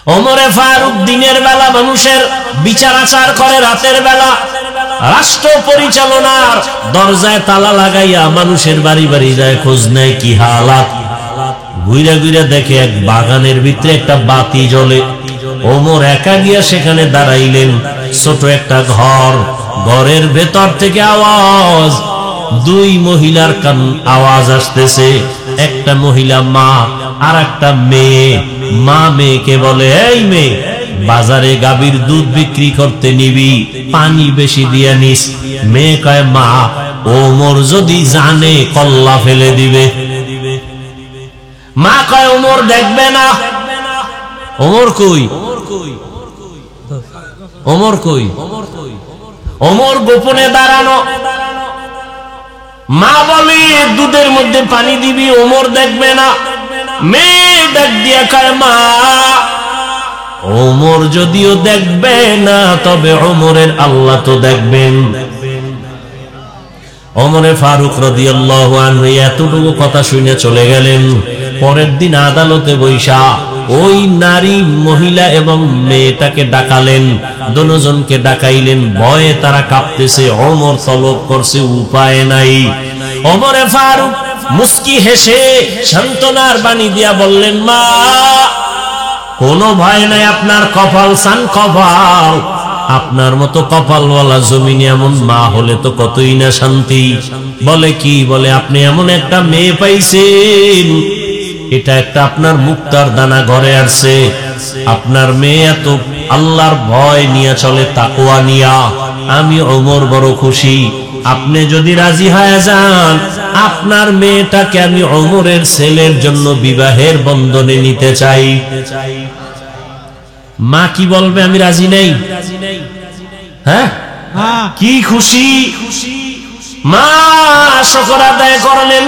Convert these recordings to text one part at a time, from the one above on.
ওমরে ফারুক দিনের বেলা মানুষের বিচার আচার করে, রাতের বেলা রাষ্ট্র পরিচালনার দরজায় তালা লাগাইয়া মানুষের বাড়ি বাড়ি যায়, খোঁজ নেয় কি হালাত। ঘুরে ঘুরে দেখে এক বাগানের ভিতরে একটা বাতি জ্বলে। ওমর একা গিয়া সেখানে দাঁড়াইলেন। ছোট একটা ঘর, ঘরের ভেতর থেকে আওয়াজ, দুই মহিলার কান আওয়াজ আসতেছে। একটা মহিলা মা আর একটা মেয়ে। মা মেয়েকে বলে, এই মেয়ে, বাজারে গাভীর দুধ বিক্রি করতে নিবি, পানি বেশি দিয়ে নিস। মেয়ে কয়, মা, ওমর যদি জানে কল্লা ফেলে দিবে। মা কয়, ওমর দেখবে না। ওমর কই? ওমর কই? ওমর গোপনে দাঁড়ানো। মা বলে, দুধের মধ্যে পানি দিবি, ওমর দেখবে না। মেয়ে ডাক দিয়া কয়, মা, ওমর যদিও দেখবে না, তবে ওমরের আল্লাহ তো দেখবেন। ওমরে ফারুক রাদিয়াল্লাহু আনহু এতটুকু কথা শুনে চলে গেলেন। পরের দিন আদালতে বৈশা ওই নারী, মহিলা এবং মেয়েটাকে ডাকালেন। দুজনকে ডাকাইলেন। ভয়ে তারা কাঁপতেছে। ওমর তলব করছে, উপায় নাই। ওমরে ফারুক মুস্কি হেসে সান্ত্বনার বাণী দিয়া বললেন, মা, কোনো ভয় নাই, আপনার কপাল সান কপাল। আপনার মতো কপালওয়ালা জমিনে এমন মা হলে তো কতই না শান্তি। বলে কি? বলে, আপনি এমন একটা মেয়ে পাইছেন, এটা একটা আপনার মুক্তার দানা ঘরে আসছে। আপনার মেয়ে এত আল্লাহর ভয় নিয়ে চলে, তাকওয়া নিয়া। আমি ওমর বড় খুশি। আপনি যদি রাজি হয়ে যান, আপনার মেয়েটাকে আমি ওমরের ছেলের জন্য বিবাহের বন্ধনে নিতে চাই। মা কি বলবে? আমি রাজি নেই। হ্যাঁ, কি খুশি! মা শুকর আদায় করলেন।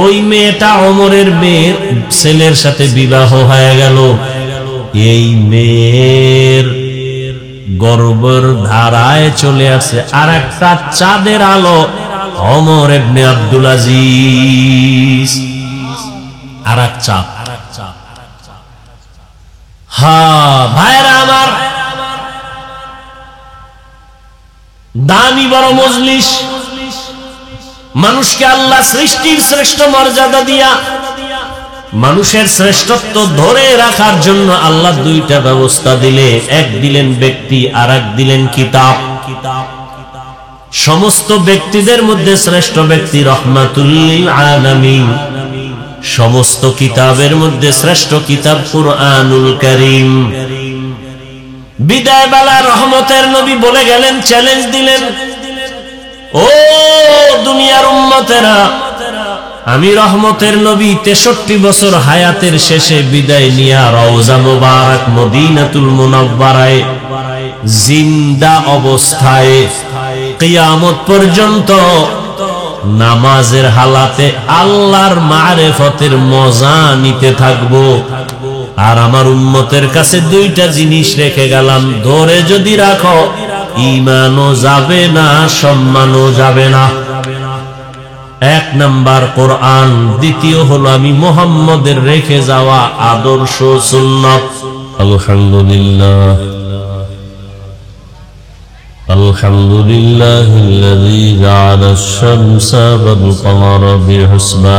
ওই মেয়েটা ওমরের মেয়ের ছেলের সাথে বিবাহ হয়ে গেল। এই মেয়ের গর্ভের ধারায় চলে আসে আর একটা চাঁদের আলো, ওমর ইবনে আব্দুল আজিজ। আর এক চাঁদ। হ্যাঁ ভাইরা আমার, দামি বড় মজলিস। মানুষকে আল্লাহ সৃষ্টির শ্রেষ্ঠ মর্যাদা দিয়া মানুষের শ্রেষ্ঠত্ব ধরে রাখার জন্য আল্লাহ দুইটা ব্যবস্থা দিলে। এক দিলেন ব্যক্তি, আর এক দিলেন কিতাব। সমস্ত ব্যক্তিদের মধ্যে শ্রেষ্ঠ ব্যক্তি রহমাতুল লিল আলামিন। সমস্ত কিতাবের মধ্যে শ্রেষ্ঠ কিতাব কুরআনুল কারীম। বিদায় বেলা রহমতের নবী বলে গেলেন, চ্যালেঞ্জ দিলেন, ও দুনিয়ার উম্মতেরা, আমি রহমতের নবী 63 বছর হায়াতের শেষে বিদায় নিয়া রওজা মুবারক মদিনাতুল মুনাওয়ারায় জিন্দা অবস্থায় কিয়ামত পর্যন্ত নামাজের হালাতে আল্লাহর মারিফতের মজা নিতে থাকবো। আর আমার উম্মতের কাছে দুইটা জিনিস রেখে গেলাম, ধরে যদি রাখো, ঈমানও যাবে না, সম্মানও যাবে না। এক নাম্বার কোরআন, দ্বিতীয় হলো আমি মুহাম্মদের রেখে যাওয়া আদর্শ সুন্নাত। আলহামদুলিল্লাহ, আলহামদুলিল্লাহিল্লাযী জাআলা আশ-শামসা ওয়াল কমারা বিহুসবান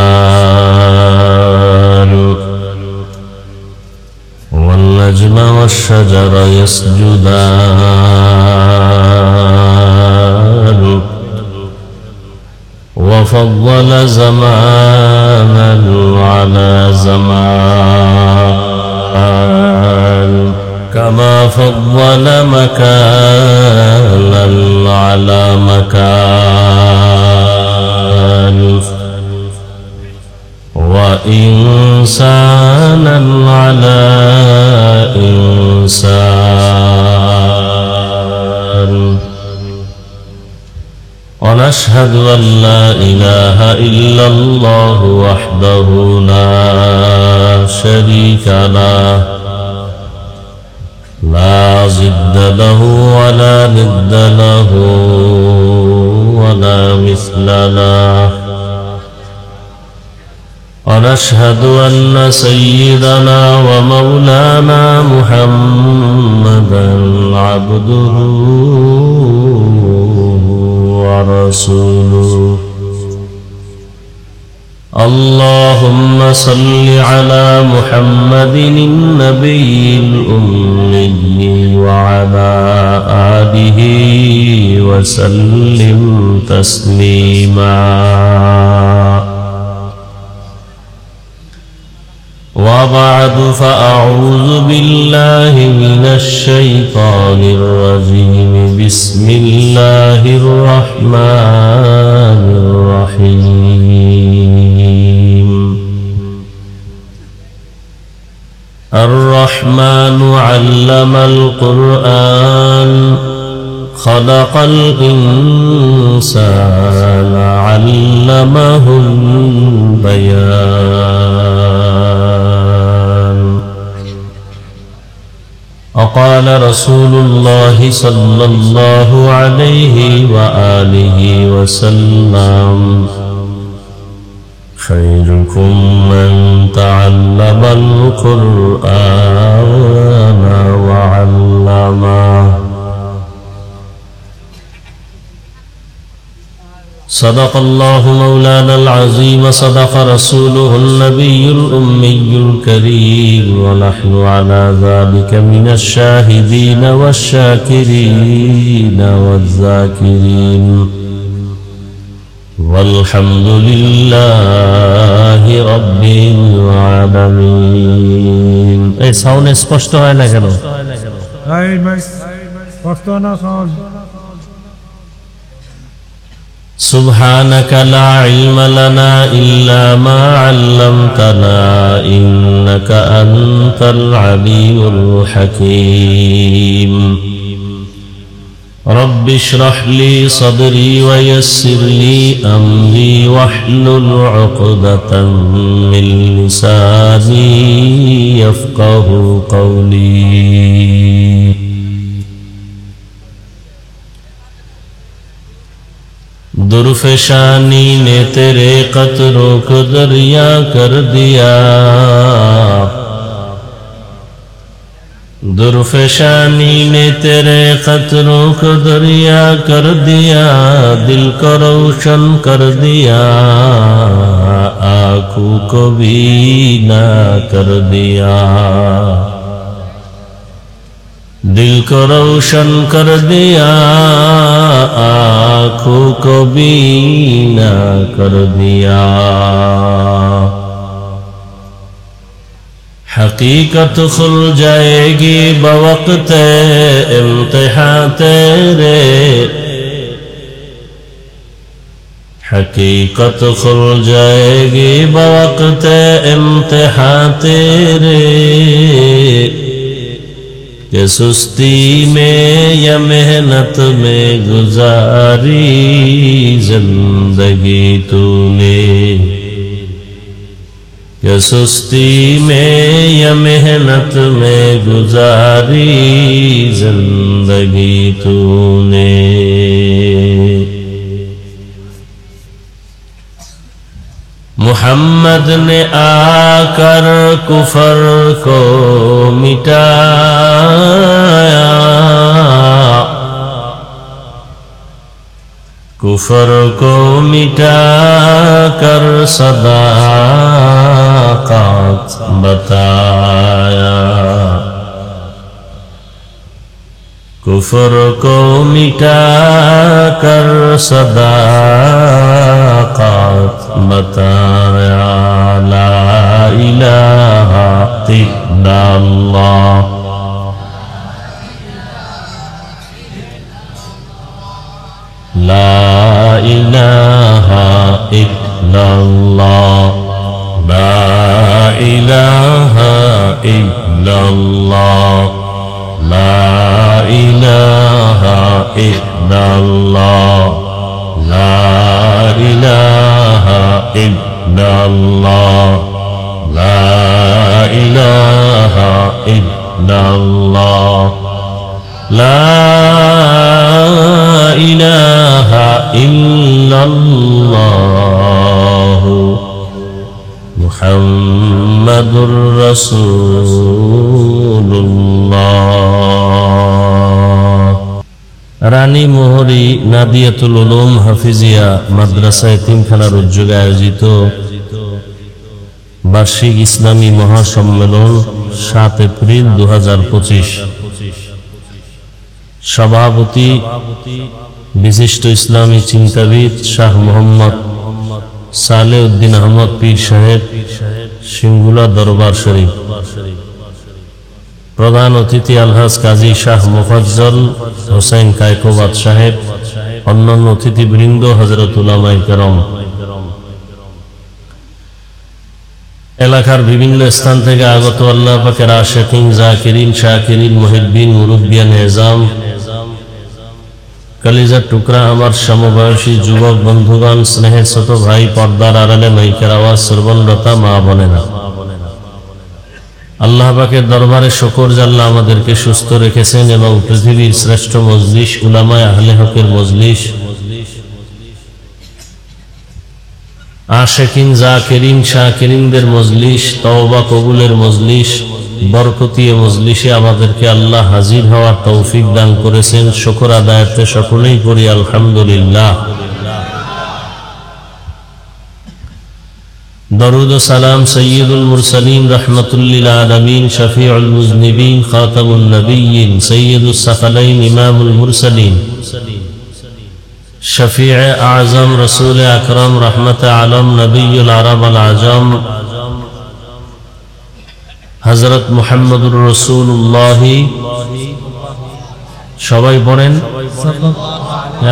ওয়াল নাজমা ওয়াশ-শাজারা ইয়াসজুদান وفضل زمانا على زمان كما فضل مكانا على مكان وإنسانا على إنسان ونشهد أن لا إله إلا الله وحده لا شريك له لا ضد له ولا ند له ولا مثل له ونشهد أن سيدنا ومولانا محمدا عبده ورسوله اللهم صل على محمد النبي الأمي وعلى آله وسلم تسليما وبعد فأعوذ بالله من الشيطان الرجيم بسم الله الرحمن الرحيم الرحمن علم القرآن خلق الإنسان علمه البيان وقال رسول الله صلى الله عليه وآله وسلم خيركم من تعلم القرآن وعلمه صدق الله مولانا العظيم صدق رسوله النبي الأمي الكريم ونحن على ذلك من الشاهدين والشاكرين والذاكرين والحمد لله رب العالمين এই সাউন্ড স্পষ্ট হয় না কেন এই ভাই স্পষ্ট না সাউন্ড سبحانك لا علم لنا إلا ما علمتنا إنك أنت العليم الحكيم رب اشرح لي صدري ويسر لي أمري واحلل عقدة من لساني يفقه قولي درفشانی نے تیرے قطروں کو دریا کر دیا درفشانی نے تیرے قطروں کو دریا کر دیا دل کو روشن کر دیا آنکھوں کو بینا کر دیا دل کو روشن کر دیا آنکھوں کو بینا کر دیا حقیقت کھل جائے گی بوقت امتحان تیرے حقیقت کھل جائے گی بوقت امتحان تیرے کہ سستی میں یا محنت میں گزاری زندگی تو نے کہ سستی میں یا محنت میں گزاری زندگی تو نے محمد نے آ کر کفر کو مٹایا کفر کو مٹا کر صداقت بتایا کفر کو مٹا کر صداقت بتایا لا الہ الا اللہ لا الہ الا اللہ لا الہ الا اللہ لا الہ الا اللہ لا الہ الا اللہ لا الہ الا اللہ لا الہ الا اللہ মুহাম্মাদুর রাসূলুল্লাহ। রানী মোহরী নাদিয়াতুল উলুম হাফিজিয়া মাদ্রাসা এতিমখানার উদ্যোগে আয়োজিত বার্ষিক ইসলামী মহাসম্মেলন 7 এপ্রিল 2025। সভাপতি বিশিষ্ট ইসলামী চিন্তাবিদ শাহ মোহাম্মদ সালেহ উদ্দিন আহমদ পীর সাহেব, সিঙ্গুলা দরবার শরীফ। প্রধান অতিথি আলহাজ কাজী শাহ মোফাজ্জল হোসেন কায়কোবাদ সাহেব, অন্যান্য অতিথিবৃন্দ, হযরত উলামায়ে কেরাম। এলাকার বিভিন্ন স্থান থেকে আগত আল্লাহ পাকের আশিকিন, জাকিরিন, শাকিরিন, মুহিব্বিন, মুরব্বিয়ান নিজাম, কলিজার টুকরা আমার সমবয়সী যুবক বন্ধুগণ, স্নেহের ছোট ভাই, পর্দার আড়ালে মাইকের আওয়াজ শ্রবণরতা মা বোনেরা, আল্লাহ পাকের দরবারে শুকর যে আল্লাহ আমাদেরকে সুস্থ রেখেছেন এবং পৃথিবীর শ্রেষ্ঠ মজলিস উলামায়ে আহলে হকের মজলিস, আশিকিন, জাকিরিন, শাকিরিনদের মজলিস, তওবা কবুলের মজলিস, বরকতীয় মজলিসে আমাদেরকে আল্লাহ হাজির হওয়ার তৌফিক দান করেছেন। শুকর আদায়াতে সকলেই করি আলহামদুলিল্লাহ। দরুদ ও সালাম সাইয়্যিদুল মুরসালিন রাহমাতুল লিল আলামিন শফিউল মুজনিবিন খাতামুন নবিয়্যিন সাইয়্যিদুস সাকালাইন ইমামুল মুরসালিন শফিউ আযম রাসূল আকরাম রাহমাতে আলম নবিয়ুল আরব আল আজম হযরত মুহাম্মদুর রাসূলুল্লাহ। সবাই পড়েন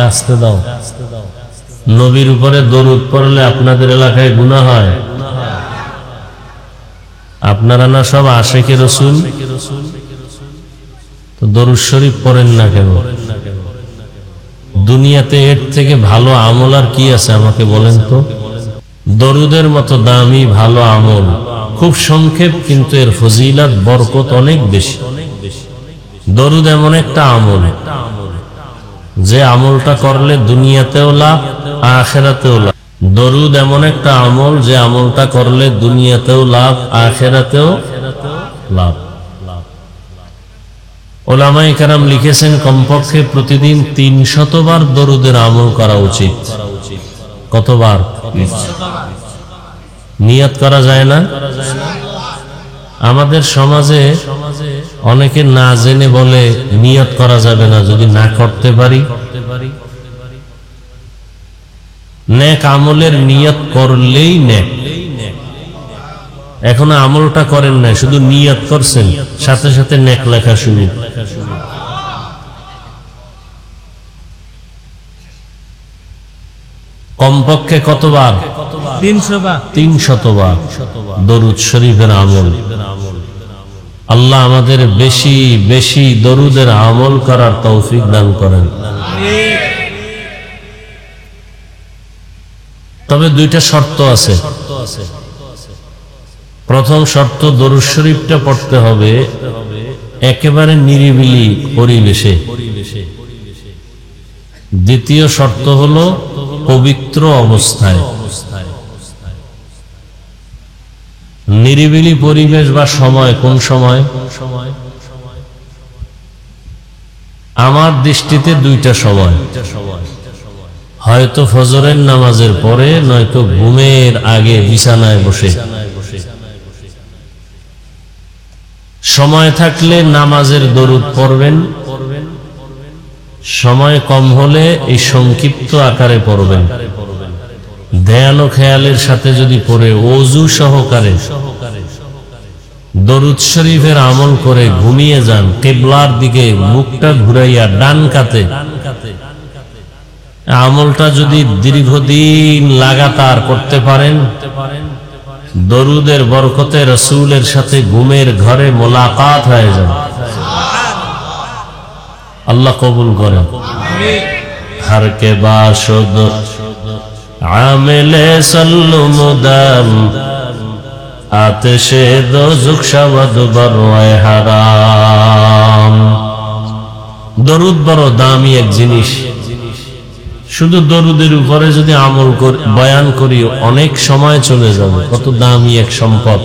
আস্তে দাও। নবীর উপরে দরুদ পড়লে আপনাদের এলাকায় গুনাহ হয়? আপনারা না সব আশিকে রাসূল, তো দরুদ শরীফ পড়েন না কেন? দুনিয়াতে এর থেকে ভালো আমল আর কি আছে আমাকে বলেন তো? দরুদের মতো দামি ভালো আমল খুব সংক্ষেপ, কিন্তু এর ফজিলত বরকত অনেক বেশি। দরুদ এমন একটা আমল যে আমলটা করলে দুনিয়াতেও লাভ, আখিরাতেও লাভ। দরুদ এমন একটা আমল যে আমলটা করলে দুনিয়াতেও লাভ, আখিরাতেও লাভ। উলামায়ে কেরাম লিখেছেন কমপক্ষে প্রতিদিন 300 বার দরুদের আমল করা উচিত। কতবার? নিয়ত করা যায় না? আমাদের সমাজে অনেকে না জেনে বলে নিয়ত করা যাবে না, যদি না করতে পারি। নেক আমলের নিয়ত করলেই নেক। এখনো আমলটা করেন নাই, শুধু নিয়ত করছেন, সাথে সাথে নেক লেখা শুরু। কমপক্ষে কতবার? 300 বার দরুদ শরীফের আমল। আল্লাহ আমাদের বেশি বেশি দরুদের আমল করার তৌফিক দান করেন। তবে 2টা শর্ত আছে। প্রথম শর্ত, দরুদ শরীফটা পড়তে হবে একেবারে নিরিবিলি পরিবেশে। দ্বিতীয় শর্ত হলো পবিত্র অবস্থায়। নিরিবিলি পরিবেশ বা সময়, কোন সময়? আমার দৃষ্টিতে 2টা সময়, হয়তো ফজরের নামাজের পরে, নয়তো ঘুমের আগে বিছানায় বসে। সময় থাকলে নামাজের দরুদ পড়বেন, সময় কম হলে এই সংক্ষিপ্ত আকারে পড়বেন। ধ্যান ও খেয়ালের সাথে যদি পড়ে ওযু সহকারে দরুদ শরীফের আমল করে ঘুমিয়ে যান, কিবলার দিকে মুখটা ঘুরাইয়া ডান কাতে, আমলটা যদি দীর্ঘদিন লাগাতার করতে পারেন, দরুদের বরকতে রাসূলের সাথে ঘুমের ঘরে মোলাকাত হয়ে যাবে। আল্লাহ কবুল করেন। হর কে বাশুদ আমেলে সল্লু মুদাম আতশে দোজখ শাওয়াদ বরওয়ায় হারাম। দরুদ বড় দামি এক জিনিস, শুধু দরুদের উপরে যদি আমল করি, বয়ান করি, অনেক সময় চলে যাবে, কত দামি এক সম্পদ।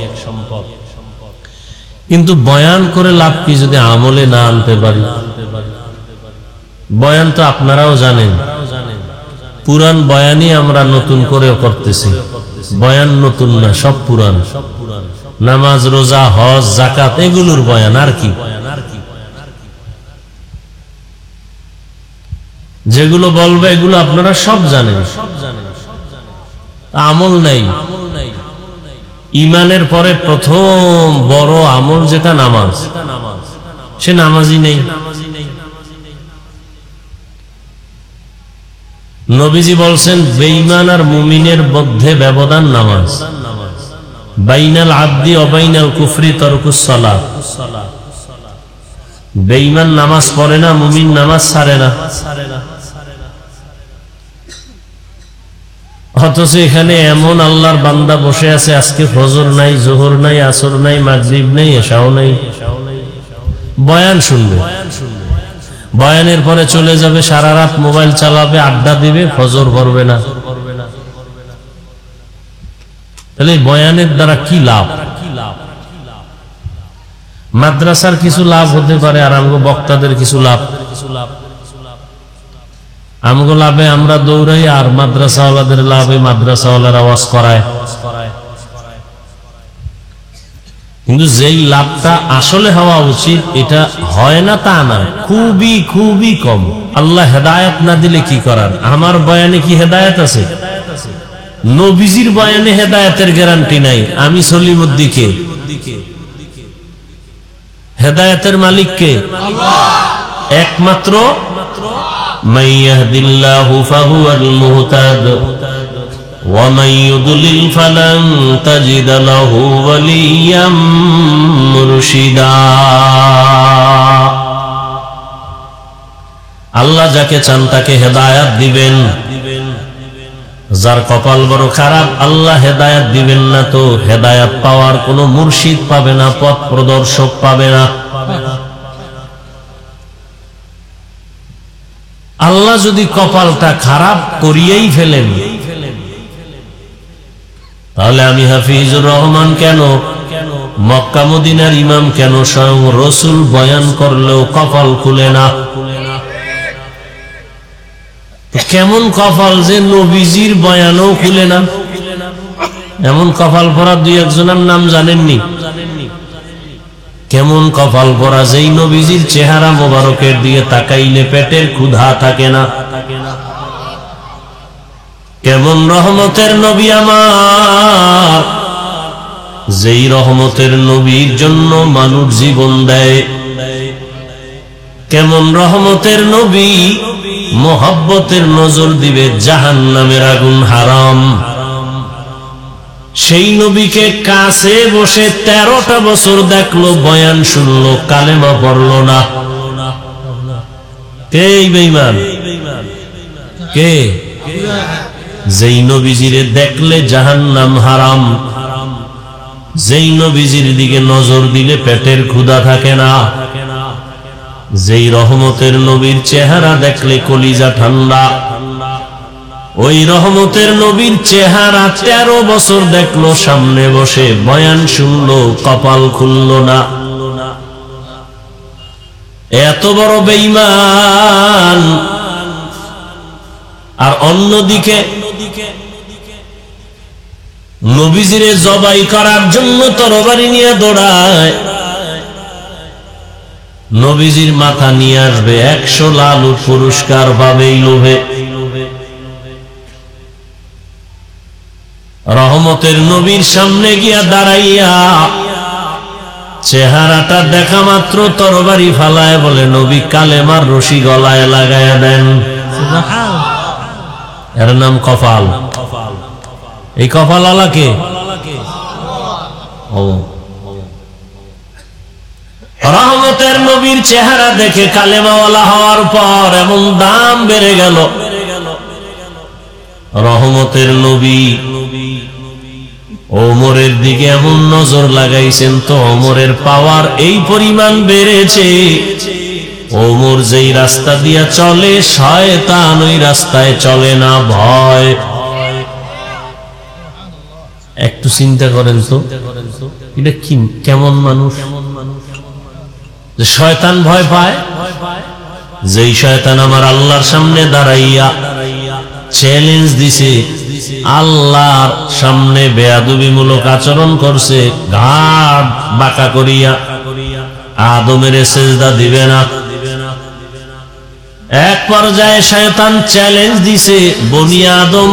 কিন্তু বয়ান করে লাভ কি যদি আমলে না আনতে পারি? বয়ান তো আপনারাও জানেন, পুরান বয়ানই আমরা নতুন করেও করতেছি। বয়ান নতুন না, সব পুরান। নামাজ, রোজা, হজ, যাকাত এগুলোর বয়ান, আর কি? যেগুলো বলবে এগুলো আপনারা সব জানেন, আমল নাই। ইমানের পরে প্রথম বড় আমল যেটা নামাজ, সে নামাজই নেই। নবীজি বলছেন বেঈমান আর মুমিনের মধ্যে ব্যবধান নামাজ। বাইনাল আবদি ওয়া বাইনাল কুফরি তারকুস সালাত। বেঈমান নামাজ পড়ে না, মুমিন নামাজ ছাড়ে না। অথচ এখানে এমন আল্লাহর বান্দা বসে আছে, আজকে ফজর নাই, জোহর নাই, আসর নাই, মাগরিব নাই, এশাও নাই, বয়ান শুনবে। বয়ানের পরে চলে যাবে, সারা রাত মোবাইল চালাবে, আড্ডা দিবে, ফজর পড়বে না। তাহলে বয়ানের দ্বারা কি লাভ? মাদ্রাসার কিছু লাভ হতে পারে, আর আমগো বক্তাদের কিছু লাভ। আমগো লাভে আমরা দৌড়াই, আর মাদ্রাসাওয়ালাদের লাভে মাদ্রাসাওয়ালার আওয়াজ করায়। কিন্তু যেই লাভটা আসলে হওয়া উচিত, এটা হয় না তা না, খুবই খুবই কম। আল্লাহ হেদায়েত না দিলে কি করার? আমার বয়ানে কি হেদায়েত আছে? নবীজির বয়ানে হেদায়েতের গ্যারান্টি নাই। আমি সলিমুদ্দিকে, হেদায়েতের মালিক কে? একমাত্র মান ইয়াহদিল্লাহু ফাহুয়াল মুহতাদ ওয়া মান ইউদ্লিল ফালান তাজিদ লাহু ওয়ালিয়াম মুরশিদা। আল্লাহ যাকে চান তাকে হেদায়েত দিবেন। যার কপাল বড় খারাপ, আল্লাহ হেদায়েত দিবেন না, তো হেদায়েত পাওয়ার কোনো মুর্শিদ পাবে না, পথ প্রদর্শক পাবে না। আল্লাহ যদি কপালটা খারাপ করিয়েই ফেলেন, তাহলে আমি হাফিজুর রহমান কেন, মক্কা মদিনার ইমাম কেন, স্বয়ং রসুল বয়ান করলেও কপাল খুলে না? কেমন কপাল যে নবীজির বয়ানও খুলে না? এমন কপাল পরা দুই একজনের নাম জানেননি? কেমন কপাল পরা যেই নবীজির চেহারা মোবারকের দিকে তাকাইলে পেটের ক্ষুধা থাকে না? কেমন রহমতের নবী আমার, যেই রহমতের নবীর জন্য মানুষ জীবন দেয়। কেমন রহমতের নবী, মোহাব্বতের নজর দিবে জাহান্নামের আগুন হারাম। সেই নবীকে কাছে বসে 13টা বছর দেখলো, বয়ান শুনলো, কালেমা পড়লো না। কে বেঈমান? কে? যেই নবীজিরে দেখলে জাহান্নাম হারাম, যেই নবীজির দিকে নজর দিলে পেটের ক্ষুধা থাকে না, যেই রহমতের নবীর চেহারা দেখলে কলিজা ঠান্ডা, ওই রহমতের নবীর চেহারা 13 বছর দেখলো, সামনে বসে বয়ান শুনলো, কপাল খুলল না। এত বড় বেঈমান। আর অন্যদিকে নবীজিরে জবাই করার জন্য তরবারি নিয়ে দৌড়ায়, নবীজির মাথা নিয়ে আসবে, 100 লালু পুরস্কার পাবে এই লোভে। রহমতের নবীর সামনে গিয়া দাঁড়াইয়া চেহারাটা দেখা মাত্র তরবারি ফালায়, বলে নবী কালেমার রশি গলায় লাগায়া দেন। এর নাম কপাল। এই কপাল আলাকে রহমতের নবীর চেহারা দেখে কালেমাওয়ালা হওয়ার পর এমন দাম বেড়ে গেল। রহমতের নবী ওমরের দিকে এমন নজর লাগাইছেন, তো ওমরের পাওয়ার এই পরিমাণ বেড়েছে, ওমর যেই রাস্তা দিয়া চলে শয়তান ওই রাস্তায় চলে না, ভয়। একটু চিন্তা করেন তো, এটা কি কেমন মানুষ যে শয়তান ভয় পায়? যেই শয়তান আমার আল্লাহর সামনে দাঁড়াইয়া চ্যালেঞ্জ দিছে, আল্লাহর সামনে বেয়াদবিমূলক আচরণ করছে, ঘাড় বাঁকা করিয়া আদমের সেজদা দিবে না। এক পর্যায়ে শয়তান চ্যালেঞ্জ দিছে, বনি আদম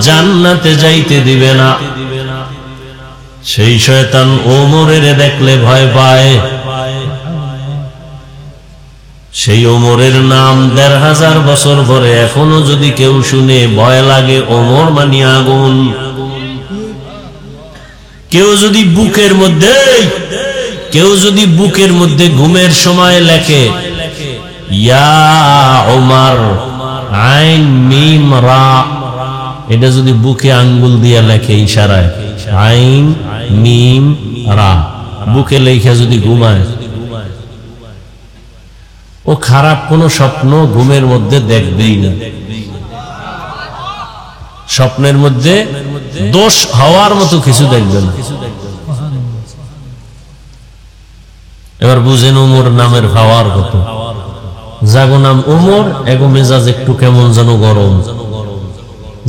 জান্নাতে যাইতে দিবে না। সেই শয়তান ওমরের দেখলে ভয় পায়। সেই ওমরের নাম ১৫০০ বছর পরে এখনো যদি কেউ শুনে ভয় লাগে। ওমর মানি আগুন। কেউ যদি বুকের মধ্যে ঘুমের সময় লেখে ইয়া ওমর আইন মিম রা, এটা যদি বুকে আঙ্গুল দিয়ে লেখে ইশারায়, আইন মিম রা, বুকে লেখা যদি ঘুমায়, ও খারাপ কোন স্বপ্ন ঘুমের মধ্যে দেখবেই না। স্বপ্নের মধ্যে দোষ হওয়ার মতো কিছু দেখবে না। এবার বুঝেন ওমর নামের পাওয়ার কত। যাগো নাম ওমর এগো মেজাজ একটু কেমন যেন গরম,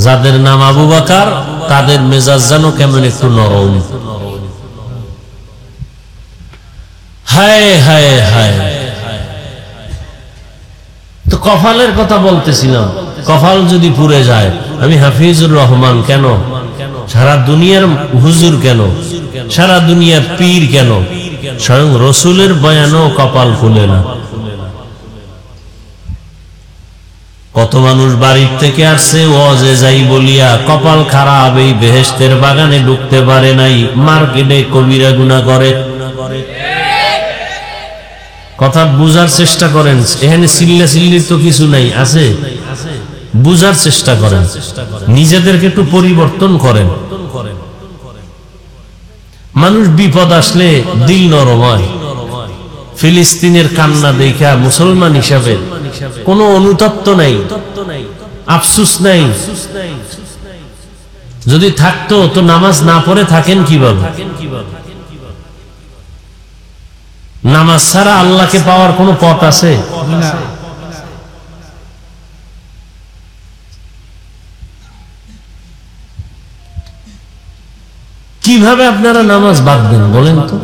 যাদের নাম আবু বকর তাদের মেজাজ যেন কেমন একটু নরম। হায় হায় হায়। তো কপালের কথা বলতেছিলাম, কপাল যদি পুড়ে যায়, আমি হাফিজুর রহমান কেন, সারা দুনিয়ার হুজুর কেন, সারা দুনিয়ার পীর কেন, স্বয়ং রসুলের বয়ানও কপাল খুলে না। কত মানুষ বাড়ির থেকে আসছে ওয়াজে যাই বলিয়া কপাল খারাপ, এই বেহেশতের বাগানে ঢুকতে পারে নাই, মার্কেটে কবিরা গুনাহ করে। কথা বুঝার চেষ্টা করেন, এখানে চিল্লা চিল্লির তো কিছু নাই, আছে বুঝার চেষ্টা করেন, নিজেদেরকে একটু পরিবর্তন করেন। মানুষ বিপদ আসলে দিল নরম হয়। ফিলিস্তিনের কান্না দেখা মুসলমান হিসাবে কোনো অনুতপ্ত নাই, আফসুস নাই। যদি থাকতো তো নামাজ না পড়ে থাকেন কিভাবে? নামাজ ছাড়া আল্লাহকে পাওয়ার কোনো পথ আছে? কিভাবে আপনারা নামাজ বাদ দেন বলেন তো?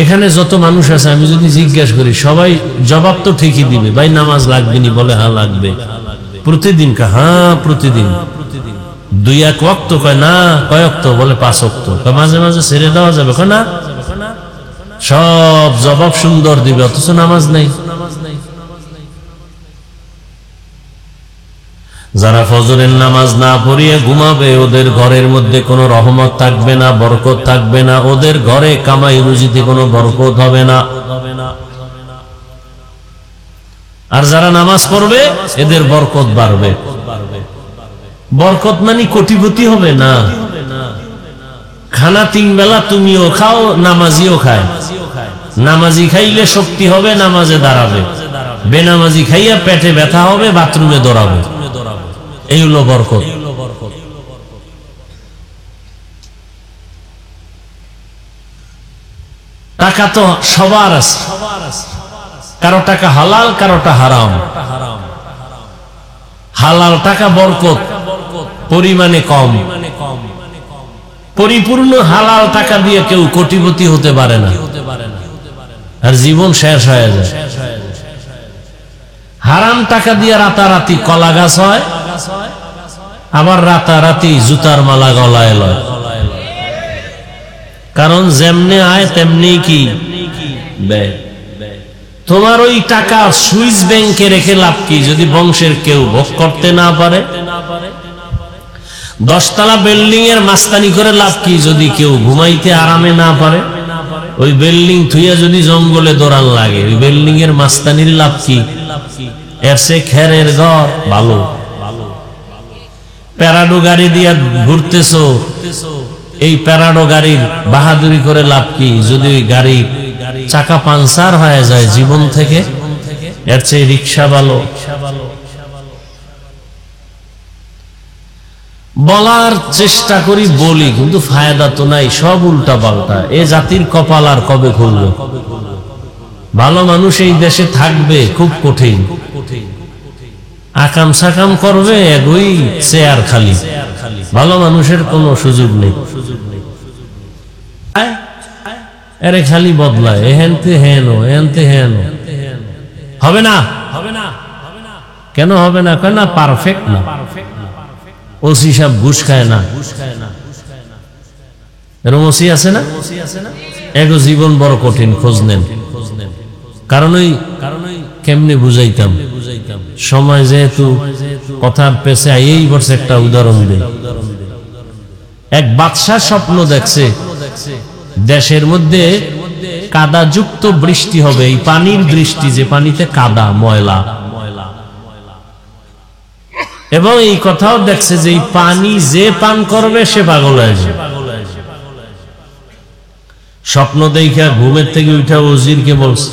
এখানে যত মানুষ আছে আমি যদি জিজ্ঞাসা করি সবাই জবাব তো ঠিকই দিবে, ভাই নামাজ লাগবে নি, বলে হ্যাঁ লাগবে। প্রতিদিন হ্যাঁ প্রতিদিন। 2-1 ওয়াক্ত কয় না, কয় ওয়াক্ত? বলে 5 ওয়াক্ত। মাঝে মাঝে ছেড়ে দেওয়া যাবে না, সব জবাব সুন্দর দিবে, অথচ নামাজ নাই। যারা ফজরের নামাজ না পড়িয়ে ঘুমাবে ওদের ঘরের মধ্যে কোনো রহমত থাকবে না, বরকত থাকবে না, ওদের ঘরে কামাই রুজিতে কোনো বরকত হবে না। আর যারা নামাজ পড়বে এদের বরকত বাড়বে। বরকত মানে কোটিপতি হবে না। খানা 3 বেলা তুমিও খাও, নামাজিও খায়। নামাজি খাইলে শক্তি হবে, নামাজে দাঁড়াবে। বেনামাজি খাইয়া পেটে ব্যথা হবে, বাথরুমে দৌড়াবে। এই হলো বরকত। টাকা তো সবার আছে, কারো টাকা হালাল, কারোটা হারাম। হালাল টাকা বরকত, পরিমাণে কম। পরিপূর্ণ হালাল টাকা দিয়ে কেউ কোটিপতি হতে পারে না, আর জীবন শেষ হয়ে যায়। হারাম টাকা দিয়ে রাতারাতি কলা গাছ হয়, আবার রাতারাতি জুতার মালা গলায় লয়। কারণ যেমনে আয় তেমনি কি ব্যয়। তোমার ওই টাকা সুইস ব্যাংকে রেখে লাভ কি যদি বংশের কেউ ভোগ করতে না পারে? 10 তলা বিল্ডিং এর মাস্তানি করে লাভ কি যদি কেউ ঘুমাইতে আরামে না পারে? ওই বিল্ডিং থুইয়া যদি জঙ্গলে দৌড়ান লাগে, ওই বিল্ডিং এর মাস্তানির লাভ কি? এর সে খেরের ঘর ভালো। প্যারাডো গাড়ি দিয়া ঘুরতেছো, এই প্যারাডো গাড়ির বাহাদুরি করে লাভ কি যদি গাড়ি চাকা পাংচার হয়ে যায় জীবন থেকে? এর চেয়ে রিক্সা ভালো। বলার চেষ্টা করি, বলি, কিন্তু ফায়দা তো নাই, সব উল্টা পাল্টা। এ জাতির কপাল আর কবে খুলবে? ভালো মানুষ এই দেশে থাকবে খুব কঠিন। আকাম সাকাম করবে, এগোই চেয়ার খালি, ভালো মানুষের কোনো সুযোগ নেই। এরে খালি বদলায়, এহেনতে হেন, এহেনতে হেন। হবে না, কেন হবে না? কেন পারফেক্ট না? ওসি সাহেব ঘুষ খায় না, এরকম ওসি আছে না? এগো জীবন বড় কঠিন, খোঁজ নেন। কারণ ওই কেমনে বুঝাইতাম, সময় যেহেতু কথার পেছে এই বছর একটা উদাহরণ দেই। এক বাদশা স্বপ্ন দেখছে দেশের মধ্যে কাদাযুক্ত বৃষ্টি হবে, এই পানির বৃষ্টি, যে পানিতে কাদা ময়লা, এবং এই কথাও দেখছে যে এই পানি যে পান করবে সে পাগল হয়ে যাবে। স্বপ্ন দেখা ঘুমের থেকে উঠা ওজিরকে বলছে,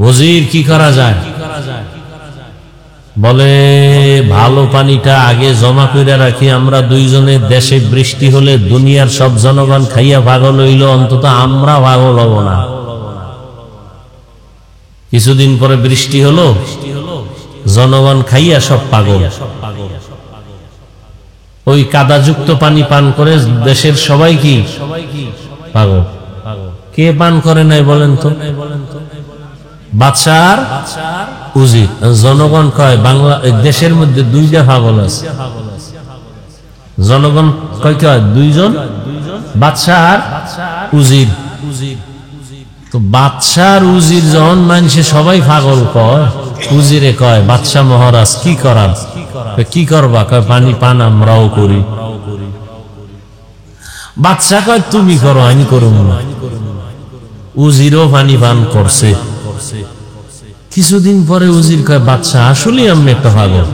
ওজির কি করা যায়? বলে ভালো পানিটা আগে জমা করে রাখি, আমরা দুইজনে, দেশে বৃষ্টি হলে দুনিয়ার সব জনগণ খাইয়া পাগল হইল, অন্তত আমরা পাগল হব না। কিছুদিন পরে বৃষ্টি হলো, জনগণ খাইয়া সব পাগল। ওই কাদাযুক্ত পানি পান করে দেশের সবাই কি পাগল? কে পান করে নাই বলেন তো? বাদশার উজির। জনগণ কয় বাংলা দেশের মধ্যে দুইটা পাগল আছে। জনগণ কয় কয় দুইজন, বাদশার উজির। তো বাদশার উজির যখন মানুষে সবাই পাগল কয়, উজিরে কয় বাদশা মহারাজ কি করার? কি করবা? কয় পানি পান আমরাও করি। বাদশা কয় তুমি করো, আমি করব না। উজিরও পানি পান করছে। কিছুদিন পরে উজির কয় বাদশা আসলে আমি একটা পাগল।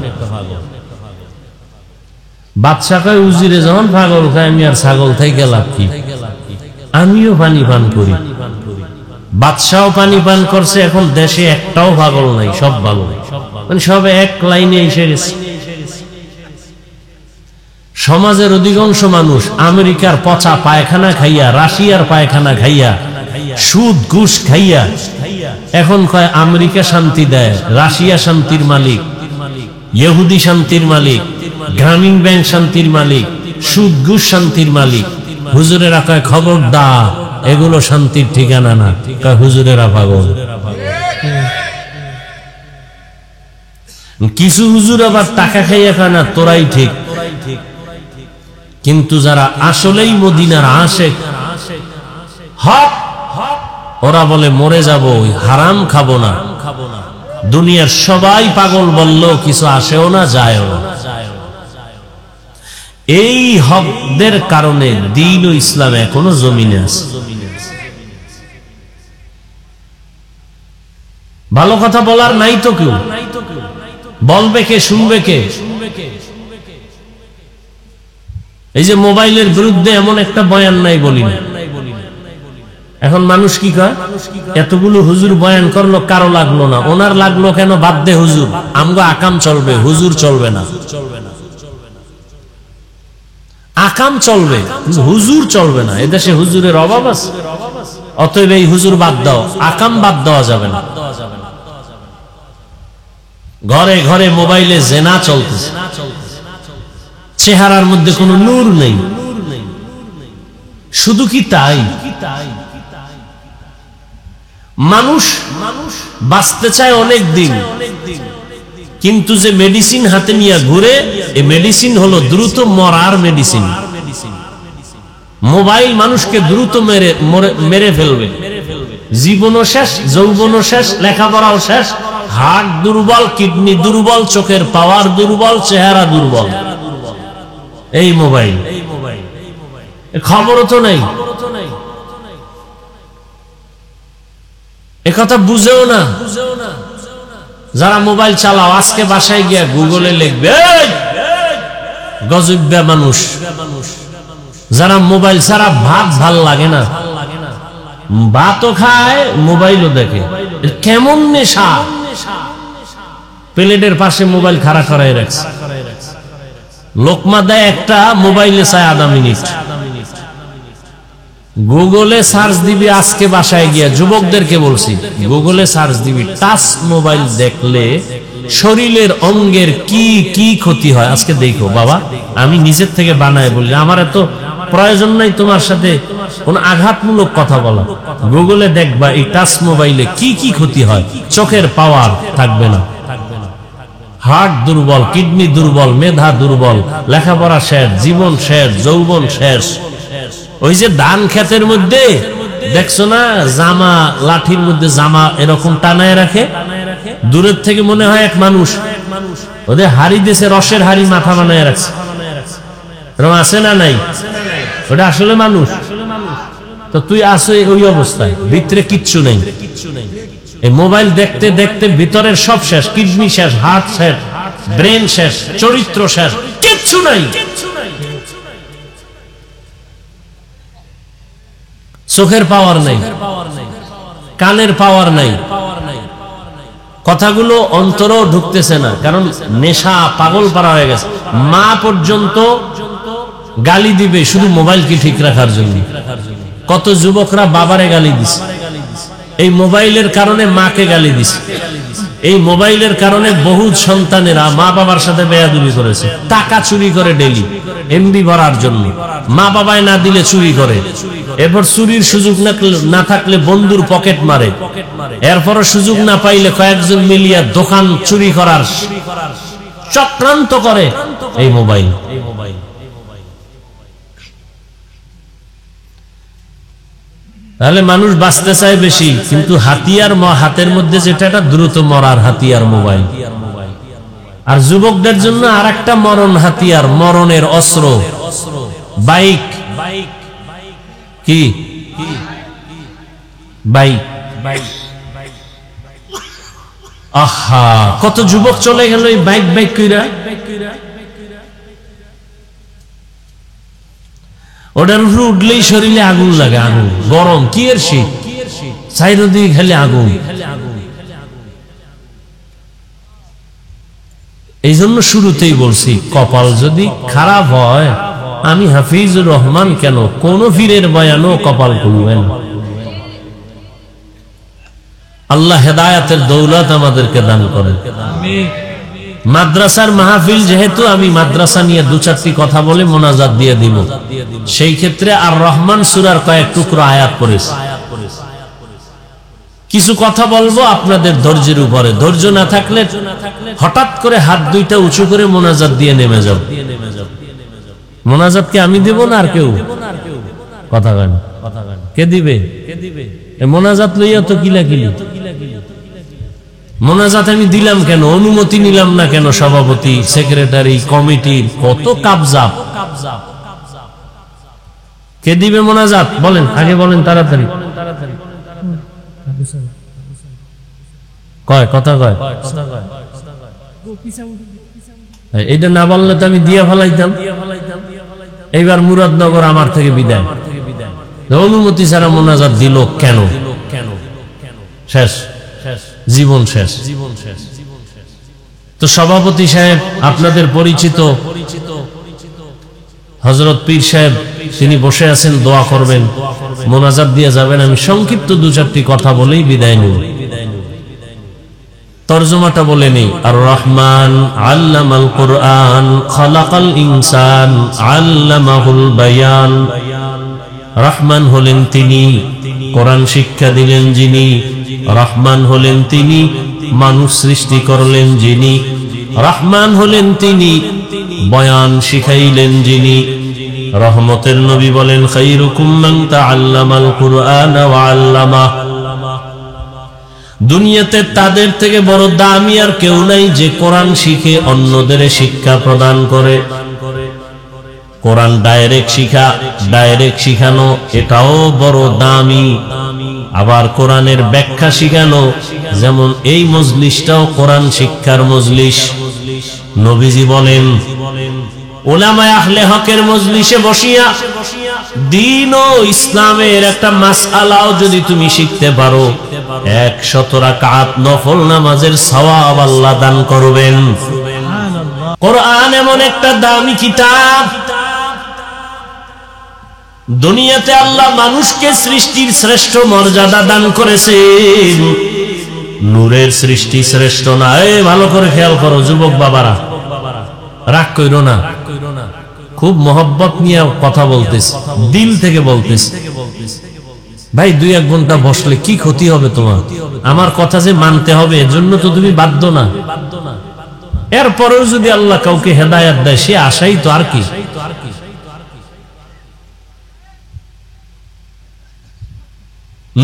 বাদশা কয় উজিরে যখন পাগল কয় আমি আর ছাগল থেকে গেলাম কি, আমিও পানি পান করি। বাদশাও পানি পান করছে, এখন দেশে একটাও পাগল নাই, সব ভালো, মানে সব এক লাইনে এসে গেছে। সমাজের অধিকাংশ মানুষ আমেরিকার পচা পায়খানা খাইয়া, রাশিয়ার পায়খানা খাইয়া, সুদ ঘুষ খাইয়া এখন কয় আমেরিকা শান্তি দেয়, রাশিয়া শান্তির মালিক, ইহুদি শান্তির মালিক, গ্রামীণ ব্যাংক শান্তির মালিক, সুদ ঘুষ শান্তির মালিক। হুজুরেরা কয় খবরদার, এগুলো শান্তির ঠিকানা না। কয় হুজুরেরা পাগল। কিছু হুজুর আবার টাকা খাইয়া কয় না তোরাই ঠিক, কিন্তু যারা আসলেই মদিনার আশেক হক, ওরা বলে মরে যাব, হারাম খাবো না। দুনিয়ার সবাই পাগল বললো কিছু আসেও না, যায়ও না। এই হকদের কারণে দ্বীন ও ইসলাম এখনো জমিনে আছে। ভালো কথা বলার নাই তো কেউ, বলবে কে, শুনবে কে? এই যে মোবাইলের বিরুদ্ধে এমন একটা বয়ান নাই বলি না। এখন মানুষ কি কয়, এতগুলো হুজুর বয়ান করলো, কারো লাগলো না, ওনার লাগলো কেন? বাদ দে হুজুর, আমগো আকাম চলবে, হুজুর চলবে না। আকাম চলবে, হুজুর চলবে না। এদেশে হুজুরের অভাব আছে, অতএব এই হুজুর বাদ দাও, আকাম বাদ দেওয়া যাবে না। ঘরে ঘরে মোবাইলে জেনা চলতেছে, চেহারার মধ্যে কোনো নূর নেই। শুধু কি তাই, মানুষ বাঁচতে চায় অনেক দিন, কিন্তু যে মেডিসিন হাতে নিয়ে ঘুরে, এই মেডিসিন হলো দ্রুত মরার মেডিসিন। মোবাইল মানুষকে দ্রুত মেরে ফেলবে। জীবনও শেষ, যৌবনও শেষ, লেখাপড়াও শেষ, হার্ট দুর্বল, কিডনি দুর্বল, চোখের পাওয়ার দুর্বল, চেহারা দুর্বল। এই মোবাইল, খবরও তো নেই, একথা বুঝেও না। যারা মোবাইল চালাও, আজকে বাসায় গিয়া গুগলে লিখবে গজব্যা মানুষ। যারা মোবাইল ছাড়া ভাত ভাল লাগে না, ভাতও খায় মোবাইলও দেখে। কেমন নেশা! প্লেটের পাশে মোবাইল খাড়া করাই রাখছে, লোকমা দেয় একটা, মোবাইলে চায় আধা মিনিট। গুগলে সার্চ দিবি, আজকে বাসায় গিয়া যুবকদেরকে বলছি, গুগলে সার্চ দিবি টাচ মোবাইল দেখলে শরীরের অঙ্গের কি কি ক্ষতি হয় আজকে দেখো বাবা। আমি নিজের থেকে বানায় বলি, আমার এত প্রয়োজন নাই তোমার সাথে কোন আঘাতমূলক কথা বলা। গুগলে দেখবা এই টাচ মোবাইলে কি কি ক্ষতি হয়। চোখের পাওয়ার থাকবে না, হার্ট দুর্বল, কিডনি দুর্বল, মেধা দুর্বল, লেখাপড়া শেষ, জীবন শেষ, যৌবন শেষ। ওই যে ধান ক্ষেতের মধ্যে দেখছো না, জামা লাঠির মধ্যে জামা এরকম টানায় রাখে, দূরের থেকে মনে হয় এক মানুষ, ওদের হাড়ি দেশে রসের হাড়ি মাথা বানায় রাখছে, এরকম আছে না নাই? ওটা আসলে মানুষ। তো তুই আসো ওই অবস্থায়, ভিতরে কিচ্ছু নেই। এই মোবাইল দেখতে দেখতে ভিতরের সব শেষ, কিডনি শেষ, হার্ট শেষ, ব্রেন শেষ, চরিত্র শেষ, কিচ্ছু নাই। চোখের পাওয়ার নাই, কানের পাওয়ার নাই, কথাগুলো অন্তরও ঢুকতেছে না, কারণ নেশা পাগল পারা হয়ে গেছে। মা পর্যন্ত গালি দিবে শুধু মোবাইলকে ঠিক রাখার জন্য। কত যুবকরা বাবারে গালি দিছে, এই মোবাইলের কারণে মাকে গালি দিছে। এই মোবাইলের কারণে বহু সন্তানেরা মা বাবার সাথে বেয়াদবি করেছে। টাকা চুরি করে ডেলি এমবি ভরার জন্য, মা বাবায় না দিলে চুরি করে। এরপর চুরির সুযোগ না থাকলে বন্ধুর পকেট মারে। এরপরও সুযোগ না পাইলে কয়েকজন মিলিয়া দোকান চুরি করার চক্রান্ত করে এই মোবাইল। তাহলে মানুষ বাঁচতে চায় বেশি, কিন্তু হাতিয়ার হাতের মধ্যে যেটা, একটা দ্রুত মরার হাতিয়ার মোবাইল। আর যুবকদের জন্য আর একটা মরণ হাতিয়ার, মরণের অস্ত্র, বাইক। কি বাইক? আহা, কত যুবক চলে গেল এই বাইক বাইক কইরা। ওটার উপরে উঠলেই শরীরে আগুন লাগে, আগুন, গরম, কি এর শীত, চারিদিকে খালি আগুন। এই জন্য শুরুতেই বলছি, কপাল যদি খারাপ হয়, আমি হাফিজুর রহমান কেন, কোন পীরের বয়ানও কপাল খুলবেন। আল্লাহ হেদায়াতের দৌলত আমাদেরকে দান করেন। মাদ্রাসার মাহফিল যেহেতু, আমি মাদ্রাসা নিয়ে দু চারটি কথা বলে মোনাজাত দিয়ে দিব। সেই ক্ষেত্রে আর রহমান সূরার কয়েক টুকরো আয়াত পড়েছি, কিছু কথা বলবো আপনাদের ধৈর্যের উপরে। ধৈর্য না থাকলে হঠাৎ করে হাত দুইটা উঁচু করে মোনাজাত দিয়ে নেমে যাও। মোনাজাত কি আমি দেব না আর কেউ? কথা কেন, কে দিবে? মোনাজাত লইয়া তো কিলাকিলি। মোনাজাত আমি দিলাম কেন, অনুমতি নিলাম না কেন? সভাপতি, সেক্রেটারি, কমিটির কত কাবজাব। কে দিবে মোনাজাত? বলেন, আগে বলেন, তাড়াতাড়ি কয়, কথা কয়। এটা না বললে তো আমি দিয়া ফেলাইতাম। এইবার মুরাদনগর আমার থেকে বিদায়, অনুমতি ছাড়া মোনাজাত দিল কেন? শেষ, জীবন শেষ। তো সভাপতি সাহেব, আপনাদের পরিচিত হযরত পীর সাহেব, তিনি বসে আছেন, দোয়া করবেন, মোনাজাত দিয়ে যাবেন। আমি সংক্ষিপ্ত দু চারটি কথা বলেই বিদায় নেব। তরজমাটা বলে নেই। আর রহমান আল্লামাল কুরআন খালাকাল ইনসান আল্লামাহুল বায়ান। রহমান হলেন তিনি, কোরআন শিক্ষা দিলেন যিনি। রহমান হলেন তিনি, মানুষ সৃষ্টি করলেন যিনি। রহমান হলেন তিনি, বয়ান শিখাইলেন যিনি। রহমতের নবী বলেন, খায়রুকুম মান তাআল্লামাল কুরআন ওয়া আল্লামা। দুনিয়াতে তাদের থেকে বড় দামি আর কেউ নাই যে কোরআন শিখে অন্যদের শিক্ষা প্রদান করে। কোরআন ডাইরেক্ট শিখা, ডাইরেক্ট শিখানো, এটাও বড় দামি। আবার কোরআনের ব্যাখ্যা শিখানো, যেমন এই মজলিসটাও কোরআন শিক্ষার মজলিস। নবীজি বলেন, উলামায়ে আহলে হকের মজলিসে বসিয়া দ্বীন ও ইসলামের একটা মাসআলাও যদি তুমি শিখতে পারো, 100 রাকাত নফল নামাজের সওয়াব আল্লাহ দান করবেন। কোরআন এমন একটা দামি কিতাব, দুনিয়াতে আল্লাহ মানুষকে সৃষ্টির শ্রেষ্ঠ মর্যাদা দান করেছেন। নূরের সৃষ্টি শ্রেষ্ঠ না। ভালো করে খেয়াল করো যুবক বাবারা, রাগ কইরো না, খুব মহব্বত নিয়ে কথা বলতেছি, দিল থেকে বলতেছি। ভাই 2-1 ঘন্টা বসলে কি ক্ষতি হবে তোমার? আমার কথা যে মানতে হবে এজন্য তো তুমি বাধ্য না। এরপরেও যদি আল্লাহ কাউকে হেদায়েত দেয় সে আশাই তো, আর কি।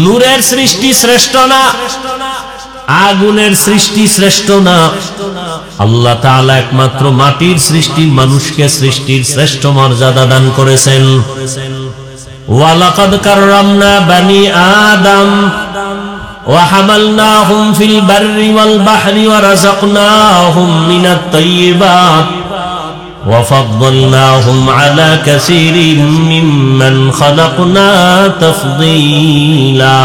নূরের সৃষ্টি শ্রেষ্ঠ না, আগুনের সৃষ্টি শ্রেষ্ঠ না। আল্লাহ তাআলা একমাত্র মাটির সৃষ্টি মানুষকে সৃষ্টির শ্রেষ্ঠ মর্যাদা দান করেছেন। ওয়ালাকাদ কাররামনা বানি আদম ওয়া হামালনাহুম ফিল বাররি ওয়াল বাহরি ওয়া রাযাকনাহুম মিনাত তাইয়্যিবাত ওয়া ফাদ্দালনাহুম আলা কাসীরিন মিম্মান খালাকনা তাফদীলা।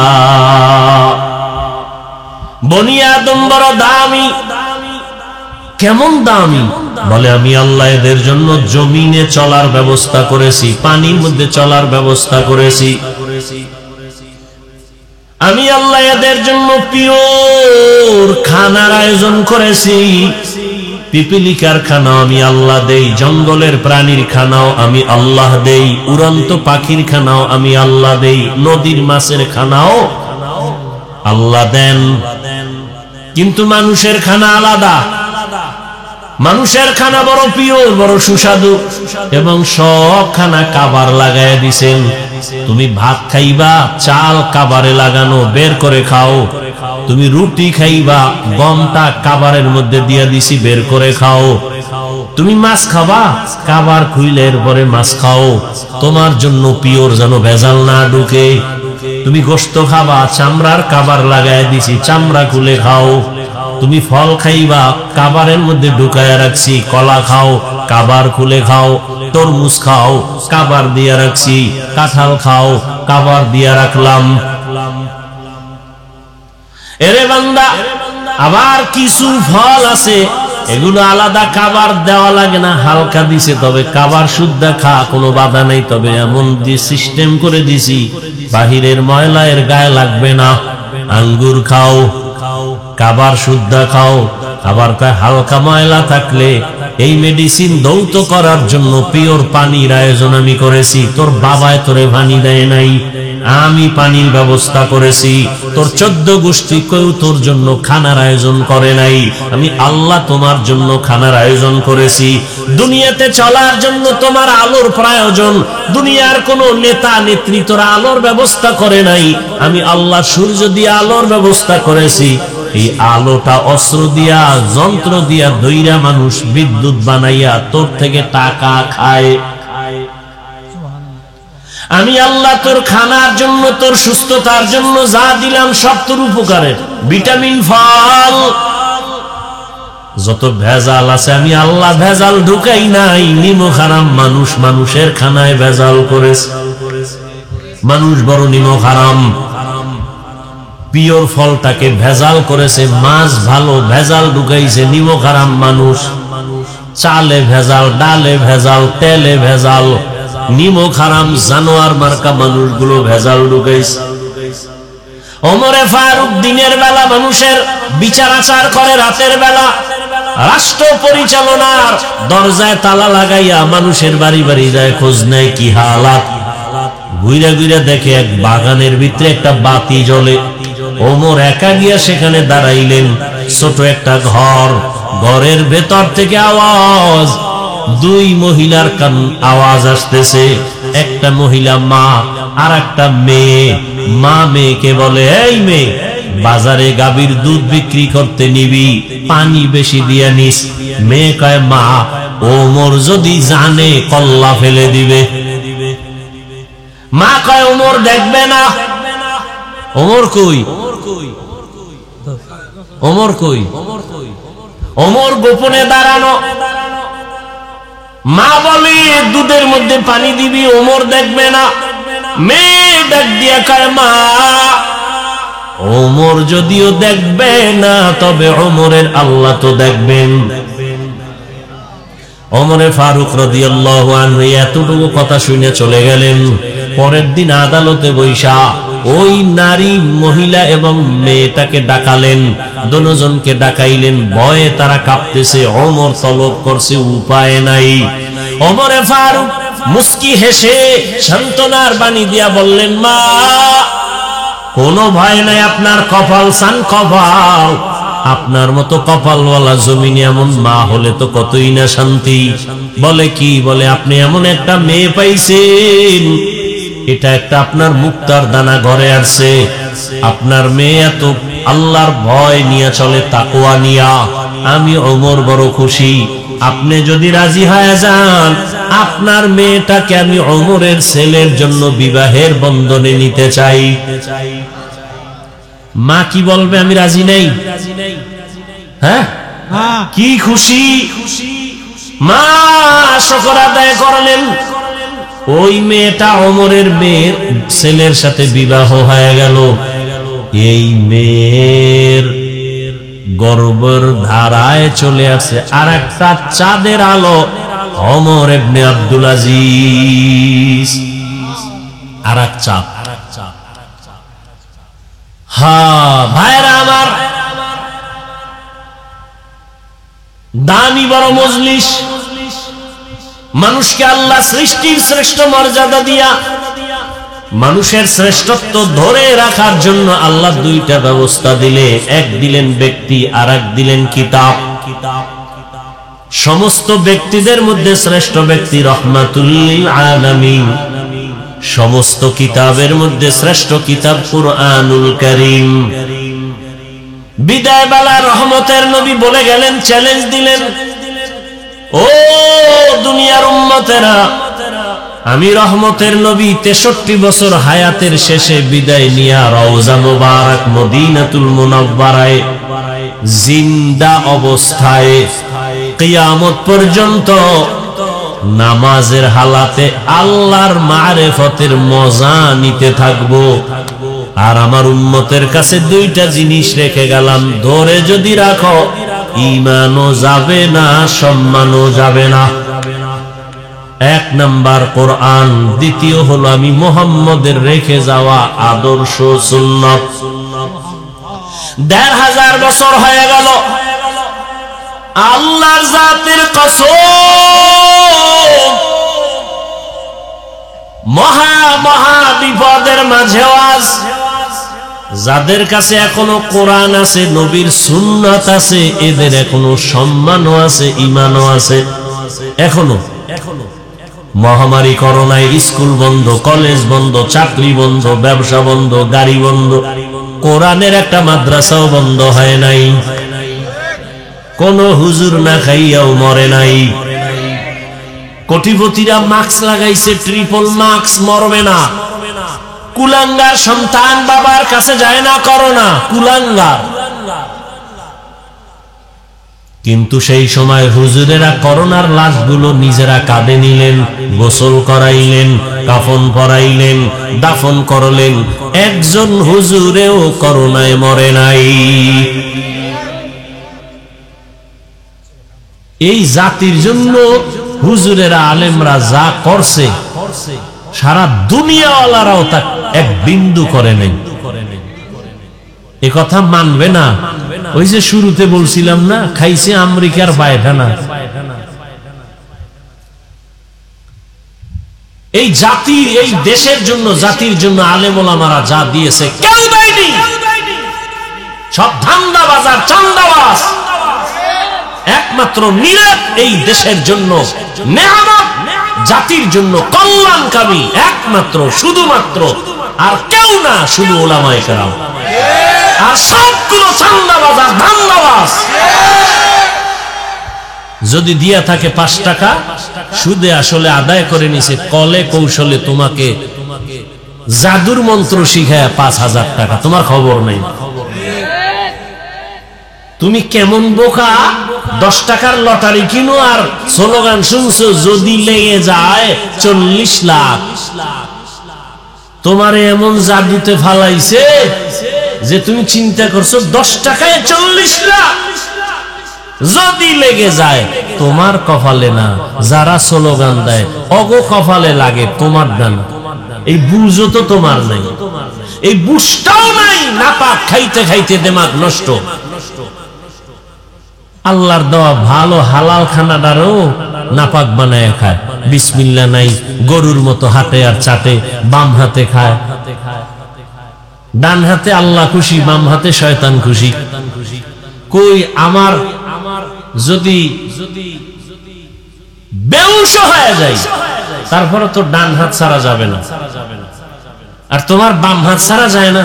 বনি আদম বড় দামি। কেমন দামি? বলে আমি আল্লাহ এদের জন্য জমিনে চলার ব্যবস্থা করেছি, পানির মধ্যে চলার ব্যবস্থা করেছি। আমি আল্লাহ এদের জন্য পিওর খানার আয়োজন করেছি। পিপিলিকার খানাও আমি আল্লাহ দেই, জঙ্গলের প্রাণীর খানাও আমি আল্লাহ দেই, উড়ন্ত পাখির খানাও আমি আল্লাহ দেই, নদীর মাছের খানাও আল্লাহ দেন। কিন্তু মানুষের খানা আলাদা। মানুষের খানা বড় পিওর, বড় সুস্বাদু, এবং সব খানা কাবার লাগায় দিছেন। তুমি ভাত খাইবা, চাল কাবারে লাগানো, বের করে খাও। তুমি রুটি খাইবা, গমটা কাবারের মধ্যে দিয়ে দিছি, বের করে খাও। তুমি মাছ খাবা, কাবার খুইলে এরপরে মাছ খাও। তোমার জন্য পিওর, যেন ভেজাল না ঢুকে। তুমি গোশত খাবা, চামড়ার কাবার লাগায় দিছি, চামড়া খুলে খাও। তুমি ফল খাইবা, কাবারের মধ্যে ঢুকায় রাখছি, কলা খাও, কাবার খুলে খাও। তরমুজ খাও, কাবার দিয়া রাখছি, কাঁঠাল খাও, কাবার দিয়া রাখলাম। এরে বান্দা, আবার কিছু ফল আছে এগুলো আলাদা কাবার দেওয়া লাগে না, হালকা দিছে, তবে কাবার শুদ্ধা খা, কোনো বাধা নেই। তবে এমন যে সিস্টেম করে দিছি বাহিরের ময়লা এর গায়ে লাগবে না। আঙ্গুর খাও, কাবার শুদ্ধা খাও। আবার কয় হালকা ময়লা থাকলে এই মেডিসিন দৌত করার জন্য পিওর পানির আয়োজন আমি করেছি। তোর বাবায় তোরে পানি দেয় নাই, আমি পানির ব্যবস্থা করেছি। তোর 14 গোষ্ঠী কেউ তোর জন্য খানার আয়োজন করে নাই, আমি আল্লাহ তোমার জন্য খানার আয়োজন করেছি। দুনিয়াতে চলার জন্য তোমার আলোর প্রয়োজন। দুনিয়ার কোন নেতা নেত্রী তোর আলোর ব্যবস্থা করে নাই, আমি আল্লাহ সূর্য দিয়ে আলোর ব্যবস্থা করেছি। এই আলোটা অস্ত্র দিয়া, যন্ত্র দিয়া দইরা মানুষ বিদ্যুৎ বানাইয়া তোর থেকে টাকা খায়। আমি আল্লাহ তোর খানার জন্য, তোর সুস্থতার জন্য যা দিলাম সব তোর উপকারের। ভিটামিন, ফল, যত ভেজাল আছে আমি আল্লাহ ভেজাল ঢুকাই নাই। নিমক হারাম মানুষ মানুষের খানায় ভেজাল করেছে। মানুষ বড় নিমক হারাম। পিওর ফলটাকে ভেজাল করেছে, মাছ ভালো ভেজাল ঢুকাইছে, নিমক হারাম মানুষ। চালে ভেজাল, ডালে ভেজাল, তেলে ভেজাল, নিমক হারাম জানোয়ার মার্কা মানুষগুলো ভেজাল ঢুকাইছে। ওমরে ফারুক দিনের বেলা মানুষের বিচার আচার করে, রাতের বেলা রাষ্ট্র পরিচালনার দরজায় তালা লাগাইয়া মানুষের বাড়ি বাড়ি যায়, খোঁজ নেয় কি হালাত। ঘুরে ঘুরে দেখে এক বাগানের ভিতরে একটা বাতি জ্বলে। ওমর একা গিয়া সেখানে দাঁড়াইলেন। ছোট একটা ঘর, ঘরের ভেতর থেকে আওয়াজ, 2 মহিলার কান আওয়াজ আসতেছে। একটা মহিলা মা, আর একটা মেয়ে। মা মেয়েকে বলে, এই মেয়ে, বাজারে গাভীর দুধ বিক্রি করতে নিবি, পানি বেশি দিয়া নিস। মেয়ে কয়, মা, ওমর যদি জানে কল্লা ফেলে দিবে। মা কয়, ওমর দেখবে না। ওমর কই? ওমর কই? ওমর গোপনে দাঁড়ানো। মা বলে দুধের মধ্যে পানি দিবি, ওমর দেখবে না। মেয়ে ডাক দিয়া কয়, মা ওমর যদিও দেখবে না, তবে ওমরের আল্লাহ তো দেখবেন। ওমরে ফারুক রাদিয়াল্লাহু আনহু এতটুকু কথা শুনে চলে গেলেন। পরের দিন আদালতে বৈশা ওই নারী, মহিলা এবং মেয়েটাকে ডাকালেন, দুজনকে ডাকাইলেন। ভয়ে তারা কাঁপতেছে, ওমর তলব করছে, উপায় নাই। ওমরে ফারুক মুস্কি হেসে সান্ত্বনার বাণী দিয়া বললেন, মা কোনো ভয় নাই, আপনার কপাল সান কপাল। আপনার মতো কপালওয়ালা জমিনে এমন মা হলে তো কতই না শান্তি। বলে কি? বলে আপনি এমন একটা মেয়ে পাইছেন, এটা একটা আপনার মুক্তার দানা ঘরে আসছে। আপনার মেয়ে এত আল্লাহর ভয় নিয়ে চলে, তাকওয়া নিয়া। আমি ওমর বড় খুশি। আপনি যদি রাজি হয়ে যান, আপনার মেয়েটাকে আমি ওমরের ছেলের জন্য বিবাহের বন্ধনে নিতে চাই। মা কি বলবে? আমি রাজি নেই। হ্যাঁ, কি খুশি! মা শুকর আদায় করলেন। ওই মেয়েটা ওমরের মেয়ের ছেলের সাথে বিবাহ হয়ে গেল। এই মেয়ের গর্ভের ধারায় চলে আসে আর একটা চাঁদের আলো, ওমর ইবনে আব্দুল আজিজ। আর এক চাঁদ। হ্যাঁ ভাইরা আমার, দামি বড় মজলিস। মানুষকে আল্লাহ সৃষ্টির শ্রেষ্ঠ মর্যাদা দিয়া মানুষের শ্রেষ্ঠত্ব ধরে রাখার জন্য আল্লাহ দুইটা ব্যবস্থা দিলে, এক দিলেন ব্যক্তি, আর এক দিলেন কিতাব। সমস্ত ব্যক্তিদের মধ্যে শ্রেষ্ঠ ব্যক্তি রহমাতুল লিল আলামিন। সমস্ত কিতাবের মধ্যে শ্রেষ্ঠ কিতাব কুরআনুল কারীম। বিদায় বেলা রহমতের নবী বলে গেলেন, চ্যালেঞ্জ দিলেন, ও দুনিয়ার উম্মতেরা, আমি রহমতের নবী 63 বছর হায়াতের শেষে বিদায় নিয়া রওজা মুবারক মদিনাতুল মুনাওয়ারায় জিন্দা অবস্থায় কিয়ামত পর্যন্ত নামাজের হালাতে আল্লাহর মারিফতের মজা নিতে থাকবো। আর আমার উম্মতের কাছে দুইটা জিনিস রেখে গেলাম, ধরে যদি রাখো, ঈমানও যাবে না, সম্মানও যাবে না। এক নাম্বার কোরআন, দ্বিতীয় হলো আমি মুহাম্মদের রেখে যাওয়া আদর্শ সুন্নাত। ১৫০০ বছর হয়ে গেল, আল্লাহর জাতের কসম, মহা মহা বিপদের মাঝেও আজ যাদের কাছে এখনো কোরআন আছে, নবীর সুন্নাত আছে, এদের এখনো সম্মানও আছে, ঈমানও আছে। এখনো মহামারী করোনায় স্কুল বন্ধ, কলেজ বন্ধ, চাকরি বন্ধ, ব্যবসা বন্ধ, গাড়ি বন্ধ, কোরআনের একটা মাদ্রাসাও বন্ধ হয় নাই। কোন হুজুর না খাইয়াও মরে নাই। কোটিপতিরা মাস্ক লাগাইছে, ট্রিপল মাস্ক, মরবে না। কুলাঙ্গার সন্তান বাবার কাছে যায় না করোনা, কুলাঙ্গার। কিন্তু সেই সময় হুজুরেরা করোনার লাশগুলো নিজেরা কাঁধে নিলেন, গোসল করাইলেন, কাফন পরাইলেন, দাফন করলেন। একজন হুজুরেও করোনায় মরে নাই। এই জাতির জন্য হুজুরেরা, আলেমরা যা করছে, সারা দুনিয়াওয়ালারাও তা এক বিন্দু করে নাই। এ কথা মানবে না। ওই যে শুরুতে বলছিলাম না, খাইছে আমেরিকার পায়খানা। এই জাতির, এই দেশের জন্য, জাতির জন্য আলেম ওলামারা যা দিয়েছে কেউ দেয়নি। সব ধান্দাবাজ আর চান্দাবাজ। একমাত্র নীরব এই দেশের জন্য নেয়ামত, জাতির জন্য কল্যাণকামী, একমাত্র শুধুমাত্র, আর কেউ না, শুধু ওলামায়ে কেরাম। আর সবগুলো চান্দাবাজ আর ধান্দাবাজ। যদি দিয়া থাকে 5 টাকা, সুদে আসলে আদায় করে নিছে, কলে কৌশলে তোমাকে জাদুর মন্ত্র শিখায় 5000 টাকা, তোমার খবর নেই। তুমি কেমন বোকা, 10 টাকার লটারি কিনো আর স্লোগান শুনছো যদি লেগে যায় 40 লাখ। তোমারে এমন জাদুতে ফালাইছে যে তুমি চিন্তা করছো 10 টাকায় 40 লাখ যদি লেগে যায়। তোমার কপালে না, যারা স্লোগান দেয় অগো কপালে লাগে, তোমার ডান। এই বুঝও তো তোমার নাই, এই বুঝটাও নাই। নাপাক খাইতে খাইতে দিমাগ নষ্ট। আল্লাহর দেওয়া ভালো হালাল খানাটারও নাপাক বানায় খায়। বিসমিল্লাহ নাই, গরুর মতো হাতে আর চাটে, বাম হাতে খায়। ডান হাতে আল্লাহ খুশি, বাম হাতে শয়তান খুশি। কই আমার যদি বেহুশ হয়ে যায় তারপরে তো ডান হাত ছাড়া যাবে না, আর তোমার বাম হাত ছাড়া যায় না।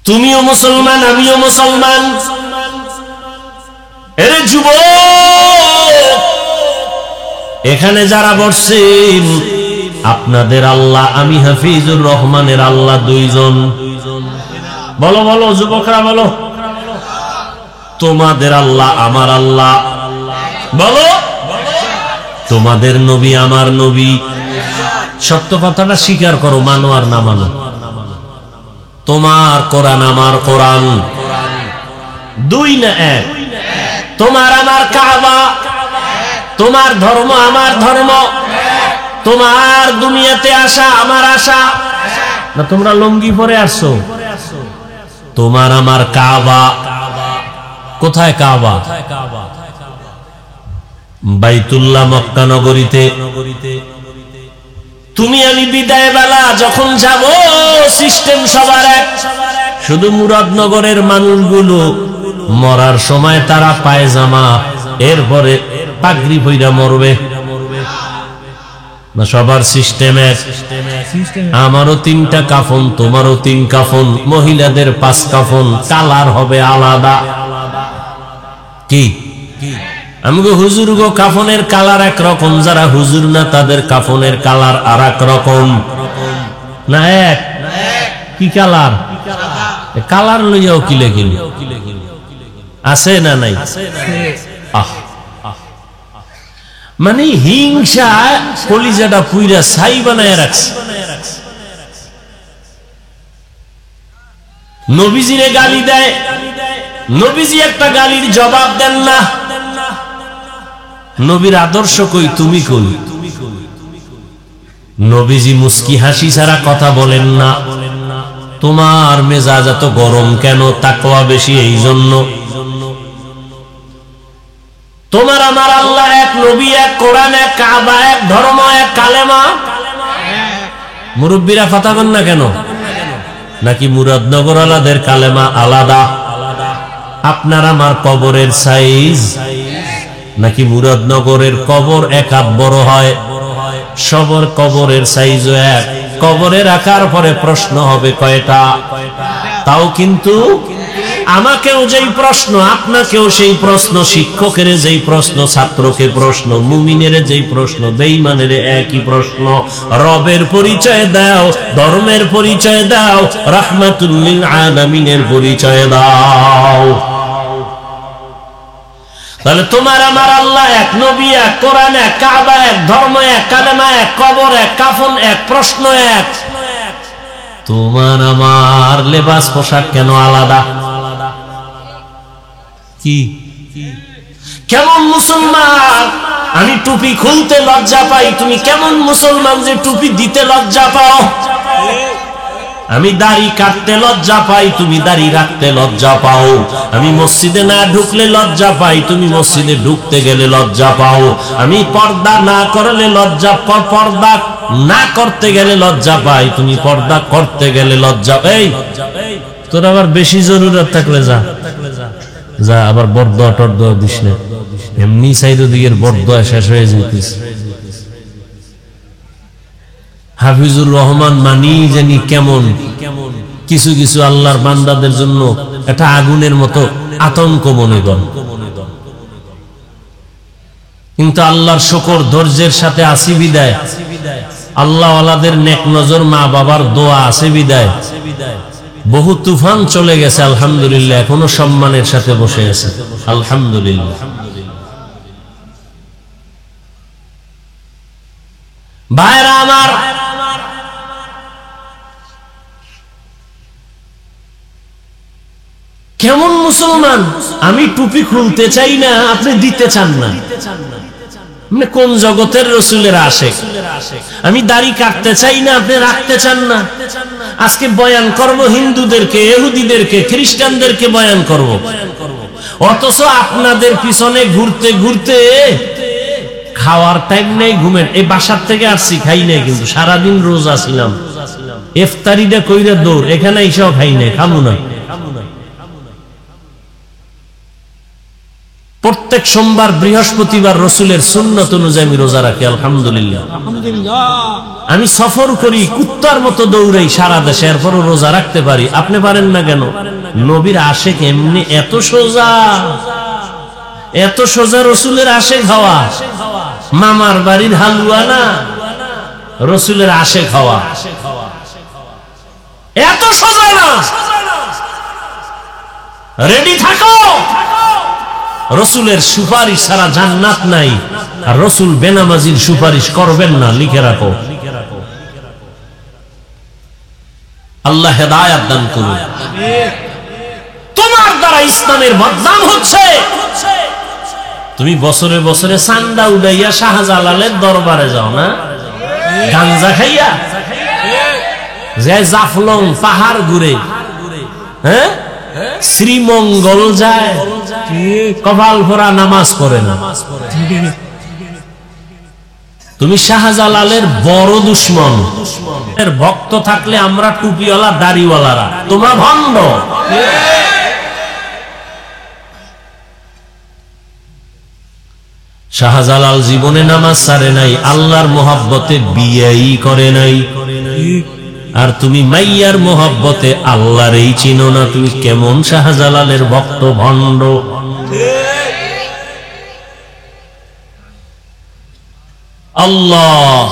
তুমিও মুসলমান, আমিও মুসলমান। এরে যুবক, এখানে যারা বসছেন আপনাদের আল্লাহ আমি হাফিজুর রহমানের আল্লাহ দুইজন। বলো বলো যুবকরা বলো, তোমাদের আল্লাহ আমার আল্লাহ। বলো, তোমাদের নবী আমার নবী। সত্য কথাটা স্বীকার করো, মানো আর না মানো। তোমার কোরআন আমার কোরআন, দুই না এক। তোমার আমার কাবা, তোমার ধর্ম আমার ধর্ম, তোমার দুনিয়াতে আসা আমার আশা। না তোমরা লুঙ্গি পরে আসছো? তোমার আমার কাবা। কোথায় কাবা? বাইতুল্লাহ মক্কা নগরীতে। তুমি আমি বিদায় বেলা যখন যাব, সিস্টেম সবার এক। শুধু মুরাদনগরের মানুষগুলো মরার সময় তারা পায়জামা, এরপরে পাগড়ি পইরা মরবে। না সবার সিস্টেম এক। আমারও 3টা কাফন, তোমারও 3 কাফন, মহিলাদের 5 কাফন, কালার হবে আলাদা। কি আমগো হুজুর গো কাফনের কালার একরকম, যারা হুজুর না তাদের কাফনের কালার আর এক রকম। না এক? কি কালার? কালার লইয়াও কিলে কিলে আছে না নাই? মানে হিংসা কলিজাটা পুইরা ছাই বানায় রাখছে। নবীজিরে গালি দেয়, নবীজি একটা গালির জবাব দেন না। নবীর আদর্শ কই, তুমি কই? নবীজি মুস্কি হাসি ছাড়া কথা বলেন না। তোমার মেজাজ এত গরম কেন? তাকওয়া বেশি এই জন্য। তোমার আমার আল্লাহ এক, নবী এক, কোরআন এক, কাবা এক, ধর্ম এক, কালেমা। মুরব্বীরা কথা বলেন না কেন? নাকি মুরাদনগর আলাদের কালেমা আলাদা? আপনার আমার কবরের সাইজ নাকি মুরাদনগরের কবর এক হাত বড় হয়? সবার কবরের সাইজও এক। কবরে রাখার পরে প্রশ্ন হবে কয়টা? তাও কিন্তু আমাকেও যেই প্রশ্ন, আপনাকেও সেই প্রশ্ন, শিক্ষকের যেই প্রশ্ন, ছাত্রকে প্রশ্ন, মুমিনের যেই প্রশ্ন, বেঈমানের একই প্রশ্ন। রবের পরিচয় দাও, ধর্মের পরিচয় দাও, রাহমাতুল লিল আলামিনের পরিচয় দাও। তাহলে তোমার আমার আল্লাহ এক, নবী এক, কোরআন এক, কাবা এক, ধর্ম এক, কালেমা এক, কবর এক, কাফন এক, প্রশ্ন এক। তোমার আমার লেবাস পোশাক কেন আলাদা? কি কেমন মুসলমান? আমি টুপি খুলতে লজ্জা পাই, তুমি কেমন মুসলমান যে টুপি দিতে লজ্জা পাও? আমি দাড়ি কাটতে লজ্জা পাই, তুমি দাড়ি রাখতে লজ্জা পাও। আমি মসজিদে না ঢুকলে লজ্জা পাই, তুমি মসজিদে ঢুকতে গেলে লজ্জা পাও। আমি পর্দা না করলে লজ্জা পাও, পর্দা না করতে গেলে লজ্জা পাই, তুমি পর্দা করতে গেলে লজ্জা পাই। তোর আবার বেশি জরুরত থাকলে যা যা, আবার বরদোয়া টরদোয়া দিস না। এমনি সাইদুর দিকের বরদোয়া শেষ হয়ে যেতেছে। হাফিজুর রহমান মানি জানি কেমন, কিছু কিছু আল্লাহর বান্দাদের জন্য এটা আগুনের মতো আতঙ্ক মনে কর। কিন্তু আল্লাহর শুকর, ধৈর্যের সাথে আসি বিদায়, আল্লাহ ওয়ালাদের নেক নজর, মা বাবার দোয়া আছে বিদায়। বহু তুফান চলে গেছে, আলহামদুলিল্লাহ এখনো সম্মানের সাথে বসে আছে, আলহামদুলিল্লাহ। ভাইরা আমার, কেমন মুসলমান? আমি টুপি খুলতে চাই না, আপনি দিতে চান না, মানে কোন জগতের রসুলের আশেক? আমি দাড়ি কাটতে চাই না, আপনি রাখতে চান না। আজকে বয়ান করব হিন্দুদেরকে, ইহুদিদেরকে, খ্রিস্টানদেরকে বয়ান করব, অথচ আপনাদের পিছনে ঘুরতে ঘুরতে খাওয়ার টাইম নেই, ঘুমের। এই বাসার থেকে আসছি, খাই নাই, কিন্তু সারাদিন রোজা ছিলাম, ইফতারিটা কইরা দৌড়, এখানে এসেও খাই নাই, খামু না। প্রত্যেক সোমবার, বৃহস্পতিবার রসুলের সুন্নত অনুযায়ী আমি রোজা রাখি, আলহামদুলিল্লাহ। আমি সফর করি, কুত্তার মতো দৌড়াই সারা দেশে, এরপরও রোজা রাখতে পারি। আপনি পারেন না কেন? নবীর আশেক এমনি এত সোজা, এত সোজা রসুলের আশেক হওয়া। মামার বাড়ির হালুয়া না, রসুলের আশেক হওয়া এত সোজা না। রেডি থাকো, রসুলের সুপারিশ ছাড়া জান্নাত নাই, আর রসুল বেনামাজির সুপারিশ করবেন না, লিখে রাখো। আল্লাহ হেদায়াত দান করুন। তোমার দ্বারা ইসলামের বদনাম হচ্ছে। তুমি বছরে বছরে চান্দা উড়াইয়া শাহজালালের দরবারে যাও না, গাঞ্জা খাইয়া, যে জাফলং পাহাড় ঘুরে, হ্যাঁ, শ্রীমঙ্গল যায়, কপাল ভরা নামাজ পড়ে না। তুমি শাহজালালের বড় দুশ্মন। এর ভক্ত থাকলে আমরা টুপিওয়ালা দাড়িওয়ালারা, তোমরা ভণ্ড। শাহজালাল জীবনে নামাজ ছাড়ে নাই, আল্লাহর মোহাব্বতে বিয়েই করে নাই। আর তুমি মাইয়ার মোহাব্বতে আল্লাহর এই চিনো না, তুমি কেমন শাহজালালের ভক্ত, ভণ্ড। আল্লাহ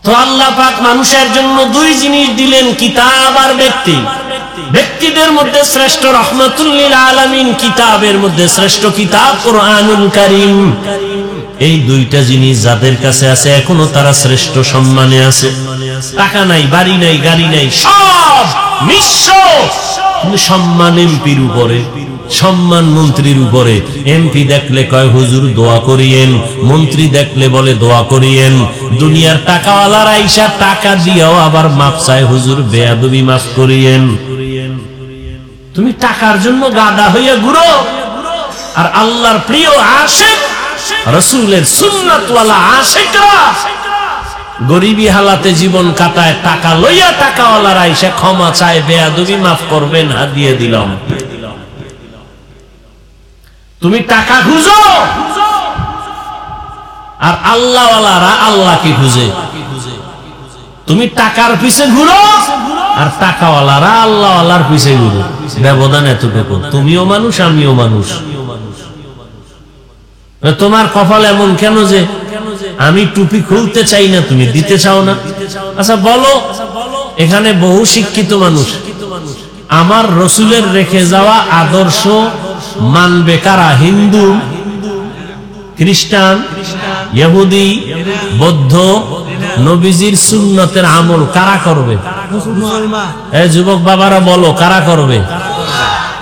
তো আল্লাহ পাক মানুষের জন্য দুই জিনিস দিলেন, কিতাব আর ব্যক্তি। ব্যক্তিদের মধ্যে শ্রেষ্ঠ রহমাতুল লিল আলামিন, কিতাবের মধ্যে শ্রেষ্ঠ কিতাব কোরআনুল কারীম। এই দুইটা জিনিস যাদের কাছে আছে, এখনো তারা শ্রেষ্ঠ সম্মানে আছে। টাকা নাই, বাড়ি নাই, গাড়ি নাই, সব নিঃস্ব, সম্মান এমপির উপরে, সম্মান মন্ত্রীর উপরে। এমপি দেখলে কয় হুজুর দোয়া করিয়েন, মন্ত্রী দেখলে বলে দোয়া করিয়েন। দুনিয়ার টাকাওয়ালারা আইসা টাকা দিয়েও আবার মাপ চায়, হুজুর বেয়াদবি মাফ করিয়েন। তুমি টাকার জন্য গাদা হইয়া ঘুরো, আর আল্লাহর প্রিয় আশিক, রাসূলের সুন্নাতওয়ালা আশিকরা গরিবী হালাতে জীবন কাটায়, টাকা লইয়া টাকাওয়ালারা আইসা ক্ষমা চায়, বেয়াদবি মাফ করবেন, হাদিয়ে দিলাম। তুমি টাকা খুঁজো, আর আল্লাহওয়ালারা আল্লাহকে খুঁজে। তুমি টাকার পিছে ঘুরো, আর টাকাওয়ালারা আল্লাহওয়ালার পিছে ঘুরো। ব্যবধান এতটুকু, তুমিও মানুষ, আমিও মানুষ। তোমার কপাল এমন কেন যে আমি টুপি খুলতে চাই না, তুমি দিতে চাও না? আচ্ছা বলো, এখানে বহু শিক্ষিত মানুষ, আমার রসুলের রেখে যাওয়া আদর্শ মানবে কারা? হিন্দু, খ্রিস্টান, ইহুদি, বৌদ্ধ। নবীজির সুন্নতের আমল কারা করবে? এই যুবক বাবারা বলো, কারা করবে?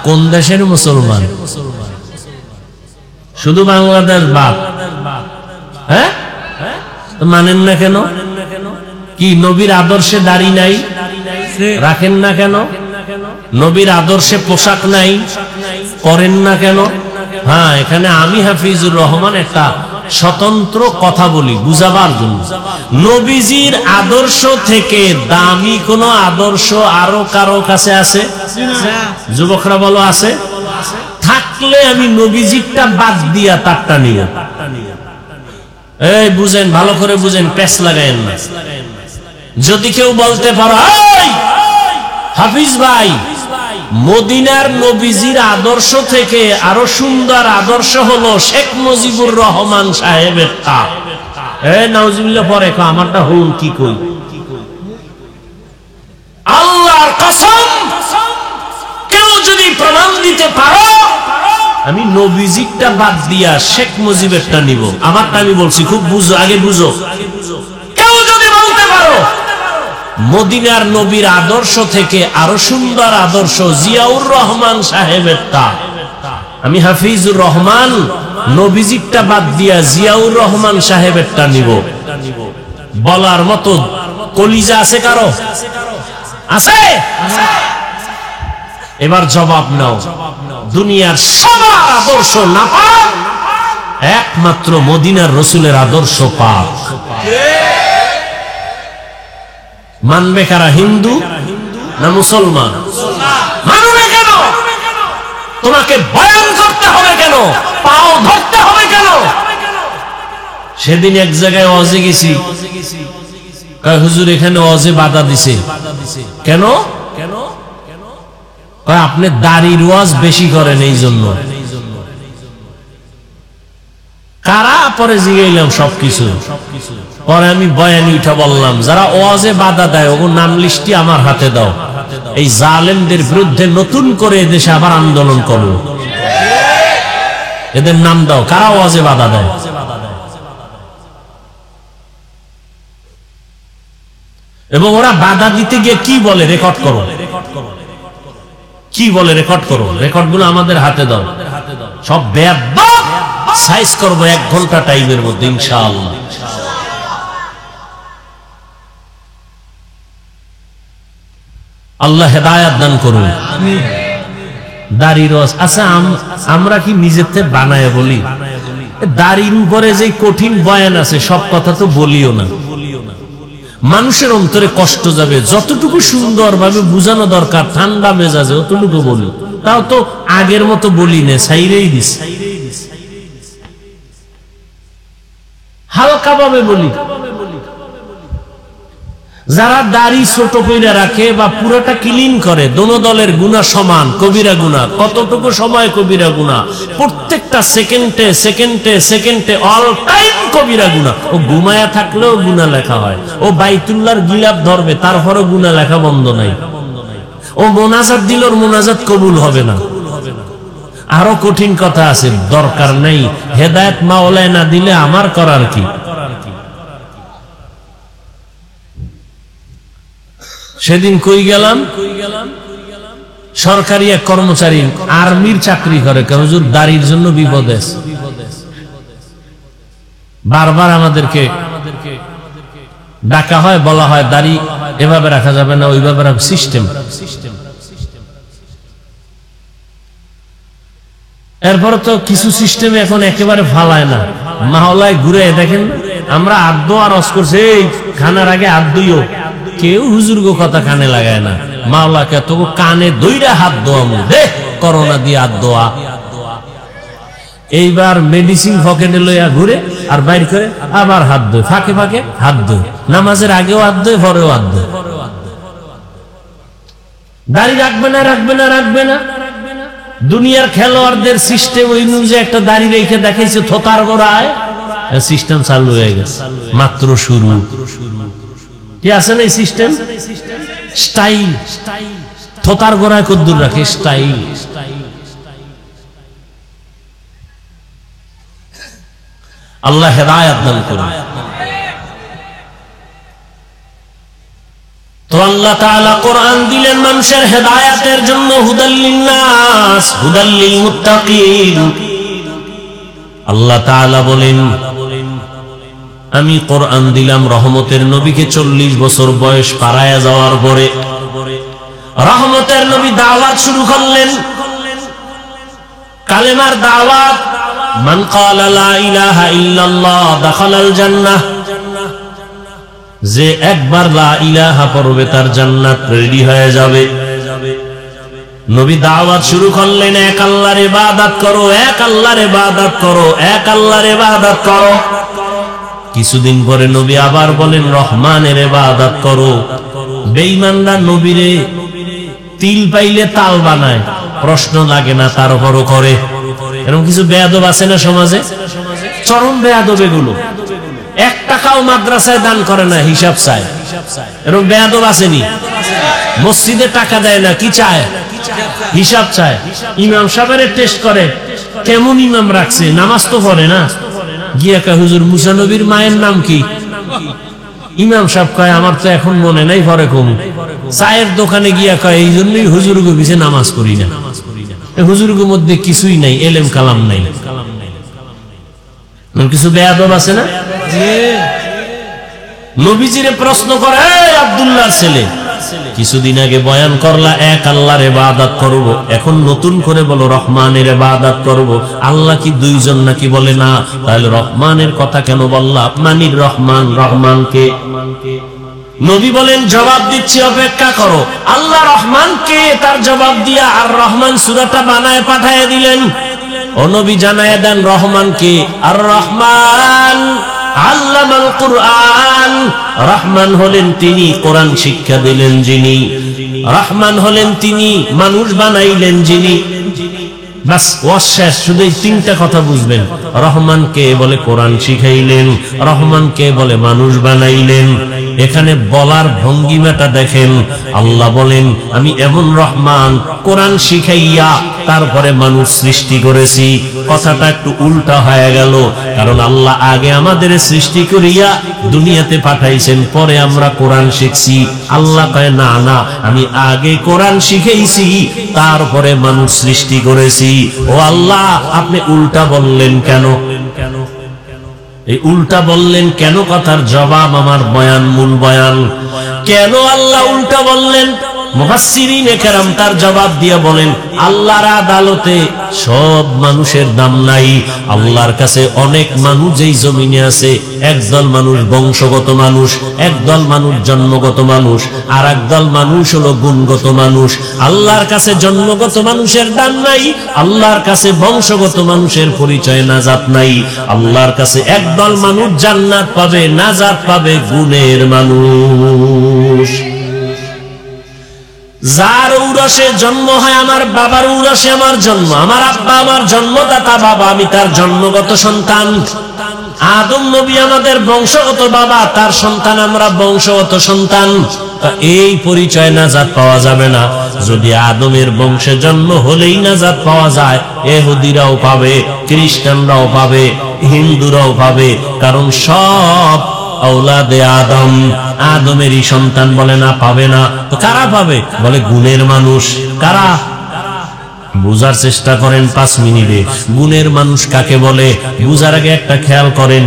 কোন দেশের মুসলমান? শুধু বাংলাদেশ বাদ? হ্যাঁ, মানেন না কেন? কি নবীর আদর্শে দাড়ি নাই, রাখেন না কেন? নবীর আদর্শে পোশাক নাই, করেন না কেন? হ্যাঁ, এখানে আমি হাফিজুর রহমান একটা স্বতন্ত্র কথা বলি বুঝাবার জন্য। নবীজির আদর্শ থেকে দামি কোন আদর্শ আরো কারো কাছে আছে? যুবকরা বলো, আছে? থাকলে আমি নবীজিরটা বাদ দিয়া তারটা নিব। এই বুঝেন, ভালো করে বুঝেন, পেছ লাগায়েন না। যদি কেউ বলতে পারো, হাফিজ ভাই, মদিনার নবীজির আদর্শ থেকে আরো সুন্দর আদর্শ হলো শেখ মুজিবুর রহমান সাহেবের তা, নাউজুবিল্লাহ পরে আমারটা হুল কি কই? নবীজিরটা বাদ দিয়া শেখ মুজিবেরটা নিব। আমারটা আমি বলছি, খুব বুঝো, আগে বুঝো। কেউ যদি বলতে পারো মদিনার নবীর আদর্শ থেকে আরো সুন্দর আদর্শ জিয়াউর রহমান সাহেবেরটা, আমি হাফিজুর রহমান নবীজিরটা বাদ দিয়া জিয়াউর রহমান সাহেবেরটা নিব, বলার মতো কলিজা আছে কারো? আছে? এবার জবাব নাও। দুনিয়ার সবার আদর্শ না পাক, একমাত্র মদিনার রসুলের আদর্শ পাক। মানবে কারা? হিন্দু না মুসলমান? মানবে কেন? তোমাকে বয়ান করতে হবে কেন? পাও ধরতে হবে কেন? সেদিন এক জায়গায় ওয়াজে গেছি, কয় হুজুর এখানে ওয়াজে বাধা দিছে কেন? কয় আপনি দাড়ির ওয়াজ বেশি করেন এই জন্য। কারা? পরে জিগাইলাম সবকিছু। পরে আমি বয়ানি উঠা বললাম, যারা ওয়াজে বাধা দেয় ওগুলো নাম লিস্টি আমার হাতে দাও, এই জালেমদের বিরুদ্ধে নতুন করে এদেশে আবার আন্দোলন করো, এদের নাম দাও, কারা ওয়াজে বাধা দেয়। এবং ওরা বাধা দিতে গিয়ে কি বলে রেকর্ড করো, কি বলে রেকর্ড করো, রেকর্ড গুলো আমাদের হাতে দাও, সব বেয়াদব সাইজ করবো 1 ঘন্টা টাইমের মধ্যে ইনশাআল্লাহ। আল্লাহ হেদায়েত দান করুন। দাড়ির ওয়াজ, আচ্ছা আমরা কি নিজের থেকে বানায় বলি? দাড়ির উপরে যে কঠিন বয়ান আছে সব কথা তো বলিও না, মানুষের অন্তরে কষ্ট যাবে। যতটুকু সুন্দর ভাবে বুঝানো দরকার ঠান্ডা মেজাজে অতটুকু বলি, তাও তো আগের মতো বলি না, ছাইরেই দিস, হালকা ভাবে বলি। যারা দাড়ি ছোট কইরা রাখে বা পুরোটা ক্লিন করে, দোনো দলের গুনাহ সমান, কবিরা গুনাহ। কতটুকু সময় কবিরা গুনাহ? প্রত্যেকটা সেকেন্ডে সেকেন্ডে সেকেন্ডে অল টাইম কবিরা গুনাহ। ও ঘুমায়া থাকলেও গুনাহ লেখা হয়, ও বাইতুল্লাহর গিলাফ ধরবে তারপরও গুনাহ লেখা বন্ধ নাই, ও মোনাজাত দিল, ওর মোনাজাত কবুল হবে না। আরো কঠিন কথা আছে, দরকার নাই, হেদায়েত মাওলায় না দিলে আমার করার কি? সেদিন কই গেলাম, সরকারি এক কর্মচারী আর্মির চাকরি করে, হুজুর দাড়ির জন্য বিপদ আছে। বারবার আমাদেরকে ডাকা হয়, বলা হয় দাড়ি এভাবে রাখা যাবে না, ওইভাবে রাখা সিস্টেম। এরপরে তো কিছু সিস্টেমে এখন একেবারে ফালায় না, মাওলায় ঘুরে দেখেন। আমরা আদ্য আর রস করছে, এই খানার আগে আদ্যইও কেউ হুজুর গো কথা কানে লাগায় না। মাওলাকে তো কানে দইরা হাত দোয়ামু দে, করোনা দিয়ে হাত দোয়া। এইবার মেডিসিন পকেটে লইয়া ঘুরে আর বাইর করে আবার হাত দোয়, ফাঁকে ফাঁকে হাত দোয়, নামাজের আগেও হাত দোয়, পরেও হাত দোয়। দাড়ি রাখবে না, রাখবে না, রাখবে না। দুনিয়ার খেলোয়াড়দের সিস্টেম ওই যে একটা দাড়ি রেখে দেখাইছে থোতার গোড়ায়, সিস্টেম চালু হয়ে গেছে, মাত্র শুরু। কি আছে না এই সিস্টেম? স্টাইল, থোতার গোড়ায় কদ্দুর রাখে স্টাইল। আল্লাহ হেদায়েত দান করুন। তো আল্লাহ তাআলা কোরআন দিলেন মানুষের হেদায়েতের জন্য, হুদাল লিন্নাস হুদাল লিল মুত্তাকিন। আল্লাহ তাআলা বলেন, আমি কোরআন দিলাম রহমতের নবীকে 40 বছর বয়স পারায়া যাওয়ার পরে রহমতের নবী দাওয়াত শুরু করলেন, কালেমার দাওয়াত। মান ক্বালা লা ইলাহা ইল্লাল্লাহ দাখালাল জান্নাহ, যে একবার লা ইলাহা পড়বে তার জান্নাত রেডি হয়ে যাবে। নবী দাওয়াত শুরু করলেন, এক আল্লাহর ইবাদত করো, এক আল্লাহর ইবাদত করো, এক আল্লাহর ইবাদত করো। কিছুদিন পরে নবী আবার বলেন রহমানের ইবাদত করো। বেঈমানরা নবীরে তিল পাইলে তাল বানায়, প্রশ্ন লাগে না, তারপরও করে। এরকম কিছু বেয়াদব আছে না সমাজে? চরম বেয়াদব এগুলো। 1 টাকাও মাদ্রাসায় দান করে না, হিসাব চায়। এরকম বেয়াদব আসেনি? মসজিদে টাকা দেয় না, কি চায়? হিসাব চায়। ইমাম সাহেবের টেস্ট করে, কেমন ইমাম রাখছে, নামাজ তো পড়ে না। গিয়া কয় হুজুর মুসা নবীর মায়ের নাম কি? ইমাম সাহেব কয় আমার তো এখন মনে নাই, পরে কম। চায়ের দোকানে গিয়া কয় এই জন্যই হুজুরগো পিছে নামাজ পড়ি না। হুজুরগোর মধ্যে কিছুই নাই, এলেম কালাম নাই। কিছু বেয়াদব আছে না? নবীজিরে প্রশ্ন করে, আব্দুল্লাহর ছেলে, কিছুদিন আগে বয়ান করলা এক আল্লাহর ইবাদত করব, এখন নতুন করে বলো রহমানের ইবাদত করব। আল্লাহ কি দুইজন নাকি? বলে না। তাহলে রহমানের কথা কেন বললা? মানির রহমান, রহমানকে। নবী বলেন জবাব দিচ্ছি, অপেক্ষা করো। আল্লাহ রহমান কে তার জবাব দিয়া আর রহমান সূরাটা বানায় পাঠায় দিলেন। ও নবী জানায় দেন রহমান কে। আর রহমান আল্লামাল কুরআন, রহমান হলেন তিনি কোরআন শিক্ষা দিলেন যিনি। রহমান হলেন তিনি মানুষ বানাইলেন যিনি। বাস শেষ, শুধু এই তিনটা কথা বুঝবেন। রহমান কে বলে কোরআন শিখাইলেন, রহমান কে বলে মানুষ বানাইলেন। এখানে বলার ভঙ্গিমাটা দেখেন। আল্লাহ বলেন আমি এমন রহমান, কোরআন শিখাইয়া তারপরে মানুষ সৃষ্টি করেছি। কথাটা একটু উল্টা হয়ে গেল, কারণ আল্লাহ আগে আমাদের সৃষ্টি করিয়া দুনিয়াতে পাঠাইছেন, পরে আমরা কোরআন শিখছি। আল্লাহ কয় না না, আমি আগে কোরআন শিখাইছি, তারপরে মানুষ সৃষ্টি করেছি। ও আল্লাহ, আপনি উল্টা বললেন কেন? এই উল্টা বললেন কেন? কথার জবাব আমার বয়ান, মূল বয়ান। কেন আল্লাহ উল্টা বললেন? মুফাসসিরিনে কেরাম তার জবাব দিয়ে বলেন, আল্লাহর আদালতে সব মানুষের দাম নাই। আল্লাহর কাছে অনেক মানুষ এই জমিনে আছে। একদল মানুষ বংশগত মানুষ, একদল মানুষ জন্মগত মানুষ, আর একদল মানুষ হলো গুণগত মানুষ। আল্লাহর কাছে জন্মগত মানুষের দাম নাই, আল্লাহর কাছে বংশগত মানুষের পরিচয় নাজাত নাই। আল্লাহর কাছে একদল মানুষ জান্নাত পাবে, নাজাত পাবে গুণের মানুষ। যার ঔরসে জন্ম হয়, আমার বাবার ঔরসে আমার জন্ম, আমার আব্বা আমার জন্মদাতা বাবা, আমি তার জন্মগত সন্তান। আদম নবী আমাদের বংশগত বাবা, তার সন্তান আমরা বংশগত সন্তান। এই পরিচয় নাজাত পাওয়া যাবে না। যদি আদমের বংশে জন্ম হলেই নাজাত পাওয়া যায়, ইহুদিরাও পাবে, খ্রিস্টানরাও পাবে, হিন্দুরাও পাবে, কারণ সব আওলাদে আদম, আদমেরই সন্তান। বলে না পাবে না, তো কারা পাবে? বলে গুণের মানুষ। কারা? বুঝার চেষ্টা করেন 5 মিনিটে। গুণের মানুষ কাকে বলে বুঝার আগে একটা খেয়াল করেন,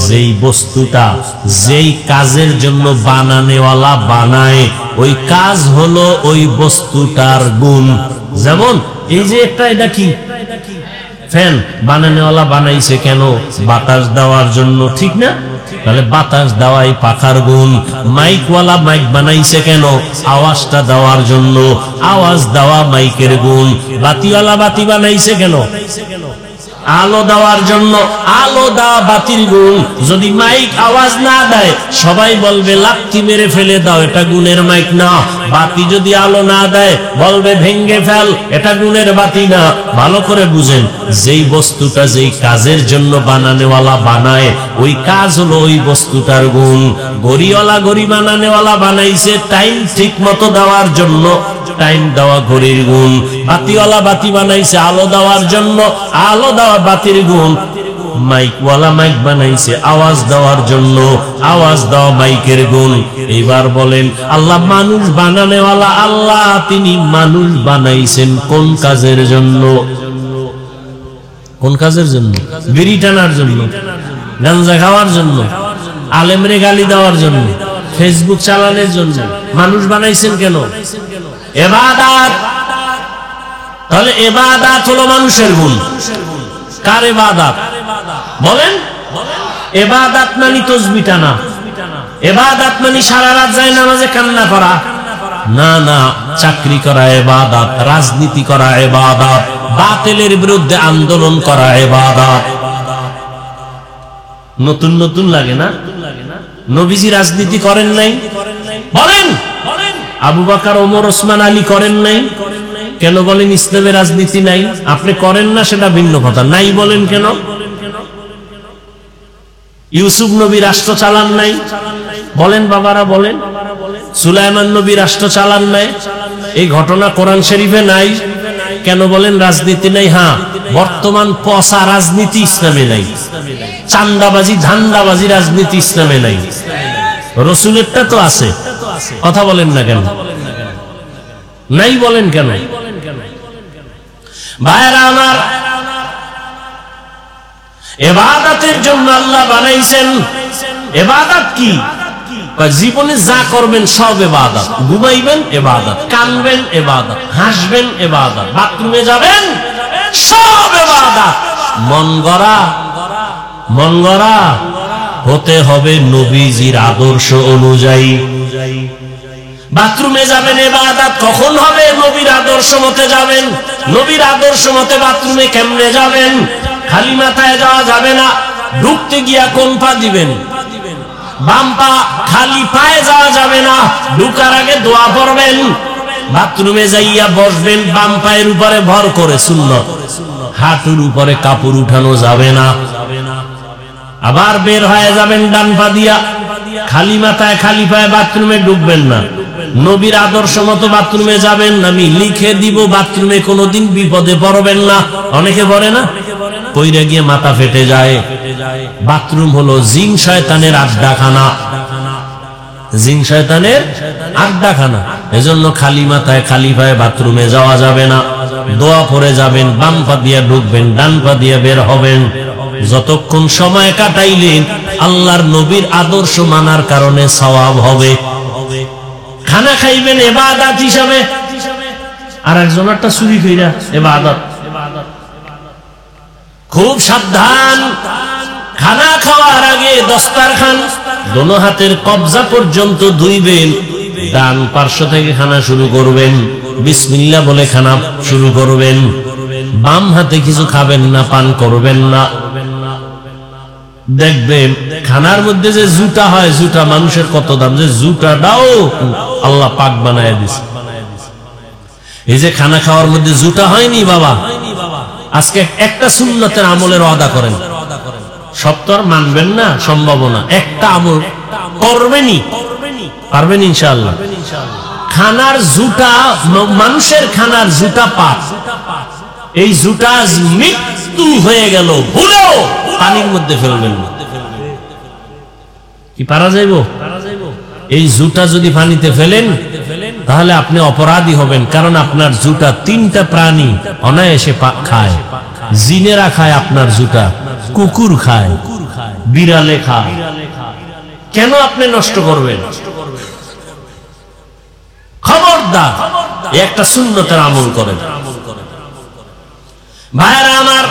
যেই বস্তুটা যেই কাজের জন্য বানানেওয়ালা বানায়, ওই কাজ হলো ওই বস্তুটার গুণ। যেমন এই যে একটা, এটা কি ফ্যান, বানানেওয়ালা বানাইছে কেন? বাতাস দেওয়ার জন্য, ঠিক না? তাহলে বাতাস দেওয়াই পাখার গুণ। মাইকওয়ালা মাইক বানাইছে কেন? আওয়াজটা দেওয়ার জন্য, আওয়াজ দেওয়া মাইকের গুণ। বাতিওয়ালা বাতি বানাইছে কেন? আলো দেওয়ার জন্য, আলো দেওয়া বাতির গুণ। যদি মাইক আওয়াজ না দেয়, সবাই বলবে লাথি মেরে ফেলে দাও, এটা গুণের মাইক না। বাতি যদি আলো না দেয়, বলবে ভেঙ্গে ফেল, এটা গুণের বাতি না। ভালো করে বুঝেন, যেই বস্তুটা যেই কাজের জন্য বানানেওয়ালা বানায়, ওই কাজ হলো ওই বস্তুটার গুণ। ঘড়িওয়ালা ঘড়ি বানানেওয়ালা বানাইছে টাইম ঠিক মতো দেওয়ার জন্য, টাইম দেওয়া ঘড়ির গুণ। বাতিওয়ালা বাতি বানাইছে আলো দেওয়ার জন্য, আলো দেওয়া বাতির গুণ। মাইকওয়ালা মাইক বানাইছে আওয়াজ দেওয়ার জন্য, আওয়াজ দেওয়া মাইকের গুণ। এইবার বলেন, আল্লাহ মানুষ বানানেওয়ালা আল্লাহ, তিনি মানুষ বানাইছেন কোন কাজের জন্য? কোন কাজের জন্য? বিড়ি টানার জন্য, গাঞ্জা খাওয়ার জন্য, আলেমরে গালি দেওয়ার জন্য, ফেসবুক চালানোর জন্য মানুষ বানাইছেন কেন? ইবাদত। তাহলে ইবাদত হলো মানুষের গুণ। কার ইবাদত বলেন? ইবাদত মানে তাসবিহ টানা, ইবাদত মানে সারা রাত যায় নামাজে কান্না করা না, না। চাকরি করা ইবাদত, রাজনীতি করা ইবাদত, বাতিলের বিরুদ্ধে আন্দোলন করা ইবাদত। নতুন নতুন লাগে না? নবীজি রাজনীতি করেন নাই? বলেন। আবু বকর, ওমর, ওসমান, আলী করেন নাই? কেন বলেন ইসলামে রাজনীতি নাই? আপনি করেন না সেটা ভিন্ন কথা, নাই বলেন কেন? ইউসুফ নবী রাষ্ট্র চালান নাই? বলেন বাবারা, বলেন। সুলাইমান নবী রাষ্ট্র চালান নাই? এই ঘটনা কোরআন শরীফে নাই? কেন বলেন রাজনীতি নাই? হ্যাঁ, বর্তমান পচা রাজনীতি ইসলামে নাই, চান্দাবাজি ধান্দাবাজি রাজনীতি ইসলামে নাই। রসুলেরটা তো আছে, কথা বলেন না কেন? নাই বলেন কেন? ভাইরা আমার, ইবাদতের জন্য আল্লাহ বানাইছেন। ইবাদত কি? জীবনে যা করবেন সব ইবাদত। ঘুমাইবেন ইবাদত, কানবেন ইবাদত, হাসবেন ইবাদত, বাথরুমে যাবেন সব ইবাদত। মন গড়া হতে হবে নবীজির আদর্শ অনুযায়ী। বাথরুমে যাবেন ইবাদত কখন হবে? নবীর আদর্শ মতে যাবেন। নবীর আদর্শ মতে বাথরুমে কেমনে যাবেন? খালি মাথায় যাওয়া যাবে না। ঢুকতে গিয়া কোন পা দিবেন? বাম পা। খালি পায়ে যাওয়া যাবে না, ঢুকার আগে দোয়া পড়বেন। বাথরুমে যাইয়া বসবেন বাম পায়ের উপরে ভর করে, সুন্নত। হাঁটুর উপরে কাপড় উঠানো যাবে না। আবার বের হয়ে যাবেন ডান পা দিয়া। খালি মাথায় খালি পায়ে বাথরুমে ঢুকবেন না। নবীর আদর্শ মতো বাথরুমে যাবেন। আমি লিখে দিব, বাথরুমে কোনোদিন বিপদে পড়বেন না। অনেকে পড়ে না, পইরা গিয়ে মাথা ফেটে যায়। বাথরুম হলো জিন শয়তানের আড্ডাখানা, জিন শয়তানের আড্ডাখানা। এজন্য খালি মাথায় খালি পায়ে বাথরুমে যাওয়া যাবে না। দোয়া পড়ে যাবেন, বাম পা দিয়ে ঢুকবেন, ডান পা দিয়ে বের হবেন। যতক্ষণ সময় কাটাইলেন আল্লাহর নবীর আদর্শ মানার কারণে সওয়াব হবে। খানা খাইবেন ইবাদত হিসাবে, আর একজনেরটা চুরি কইরা ইবাদত। খুব সাবধান। খানা খাওয়ার আগে দস্তারখান দোনো হাতের কবজা পর্যন্ত ধুইবেন। ডান পার্শ্ব থেকে খানা শুরু করবেন, বিসমিল্লাহ বলে খানা শুরু করবেন। বাম হাতে কিছু খাবেন না, পান করবেন না। দেখবেন খানার মধ্যে যে জুটা হয়, জুটা মানুষের কত দাম, যে জুটাটাও আল্লাহ পাক বানায় দিছে। এই যে খানা খাওয়ার মধ্যে জুটা হয়নি বাবা, আজকে একটা সুন্নতের আমলের ওয়াদা করেন। সব তো আর মানবেন না, সম্ভাবনা। একটা আমল করবেনই, পারবেন ইনশাআল্লাহ। খানার জুটা, মানুষের খানার জুটা পাপ। এই জুটা মৃত্যু হয়ে গেল, ভুলেও পানির মধ্যে ফেলবেন না। কি পারা যাইব? এই জুটা যদি পানিতে ফেলেন তাহলে আপনি অপরাধী হবেন। কারণ আপনার জুটা তিনটা প্রাণী অনায়াসে খায়। জিনেরা খায় আপনার জুটা, কুকুর খায়, বিড়ালে খায়। কেন আপনি নষ্ট করবেন? খবরদার, একটা সুন্নতের আমল করেন। ভাইরা আমার,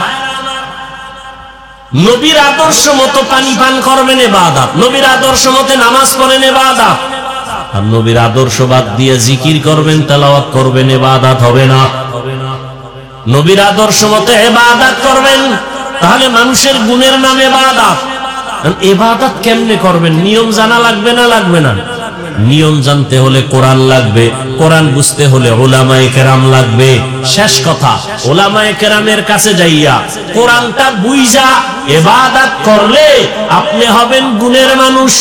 নবীর আদর্শ মতো পানি পান করবেন ইবাদত, নবীর আদর্শ মতে নামাজ পড়েন ইবাদত। আর নবীর আদর্শ বাদ দিয়ে জিকির করবেন, তেলাওয়াত করবেন, ইবাদত হবে না। নবীর আদর্শ মতে ইবাদত করবেন, তাহলে মানুষের গুণের নাম ইবাদত। ইবাদত কেমনে করবেন? নিয়ম জানা লাগবে না? লাগবে না? নিয়ম জানতে হলে কোরআন লাগবে, কোরআন বুঝতে হলে উলামায়ে কেরাম লাগবে। শেষ কথা, উলামায়ে কেরামের কাছে যাইয়া কোরআনটা বুঝা ইবাদত করলে আপনি হবেন গুণের মানুষ।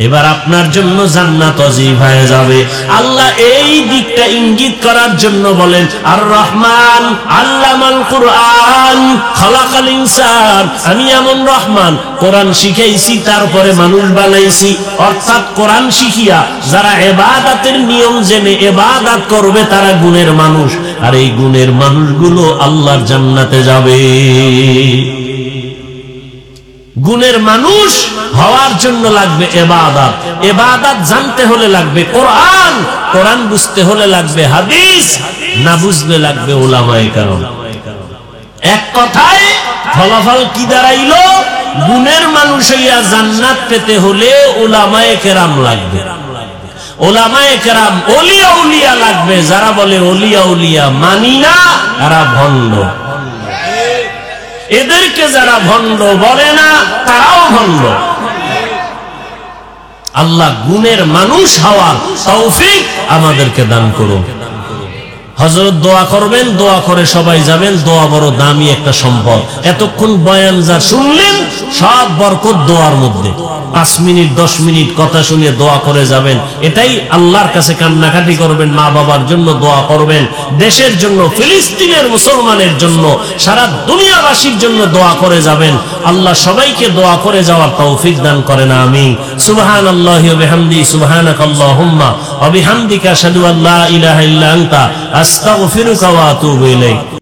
এবার আপনার জন্য জান্নাত ওয়াজিব হয়ে যাবে। আল্লাহ এই দিকটা ইঙ্গিত করার জন্য বলেন, আর রহমান আল্লামাল কুরআন খালাকাল ইনসান। আমি এমন রহমান, কোরআন শিখাইছি, তারপরে মানুষ বানাইছি। অর্থাৎ কোরআন শিখিয়া যারা ইবাদতের নিয়ম জেনে ইবাদত করবে তারা গুণের মানুষ। আর এই গুণের মানুষগুলো আল্লাহর জান্নাতে যাবে। গুণের মানুষ হওয়ার জন্য লাগবে ইবাদত, ইবাদত জানতে হলে লাগবে কোরআন, কোরআন বুঝতে হলে লাগবে হাদিস, না বুঝলে লাগবে উলামায়ে কেরাম। এক কথায় ফলাফল কি দাঁড়াইলো? গুণের মানুষ হইয়া জান্নাত পেতে হলে উলামায়ে কেরাম লাগবে। উলামায়ে কেরাম ওলিয়া উলিয়া লাগবে। যারা বলে ওলিয়া উলিয়া মানি না, তারা ভণ্ড। এদেরকে যারা ভণ্ড বলে না, তারাও ভণ্ড। আল্লাহ গুণের মানুষ হওয়ার তৌফিক আমাদেরকে দান করুন। হযরত দোয়া করবেন, দোয়া করে সবাই যাবেন। দোয়া বড় দামি একটা সম্পদ। এতক্ষণ বয়ান যা শুনলেন সব বরকত দোয়ার মধ্যে। 5 মিনিট 10 মিনিট কথা শুনে দোয়া করে যাবেন। এটাই আল্লাহর কাছে কান্নাকাটি করবেন, মা বাবার জন্য দোয়া করবেন, দেশের জন্য, ফিলিস্তিনের মুসলমানের জন্য, সারা দুনিয়াবাসীর জন্য দোয়া করে যাবেন। আল্লাহ সবাইকে দোয়া করে যাওয়ার তৌফিক দান করেন, আমিন। সুবহানাল্লাহি ওয়া বিহামদিহি, সুবহানাকাল্লাহুম্মা ওয়া বিহামদিকা আশহাদু আল্লা ইলাহা ইল্লা আনতা আস্তাগফিরুকা ওয়া আতুবু ইলাইক।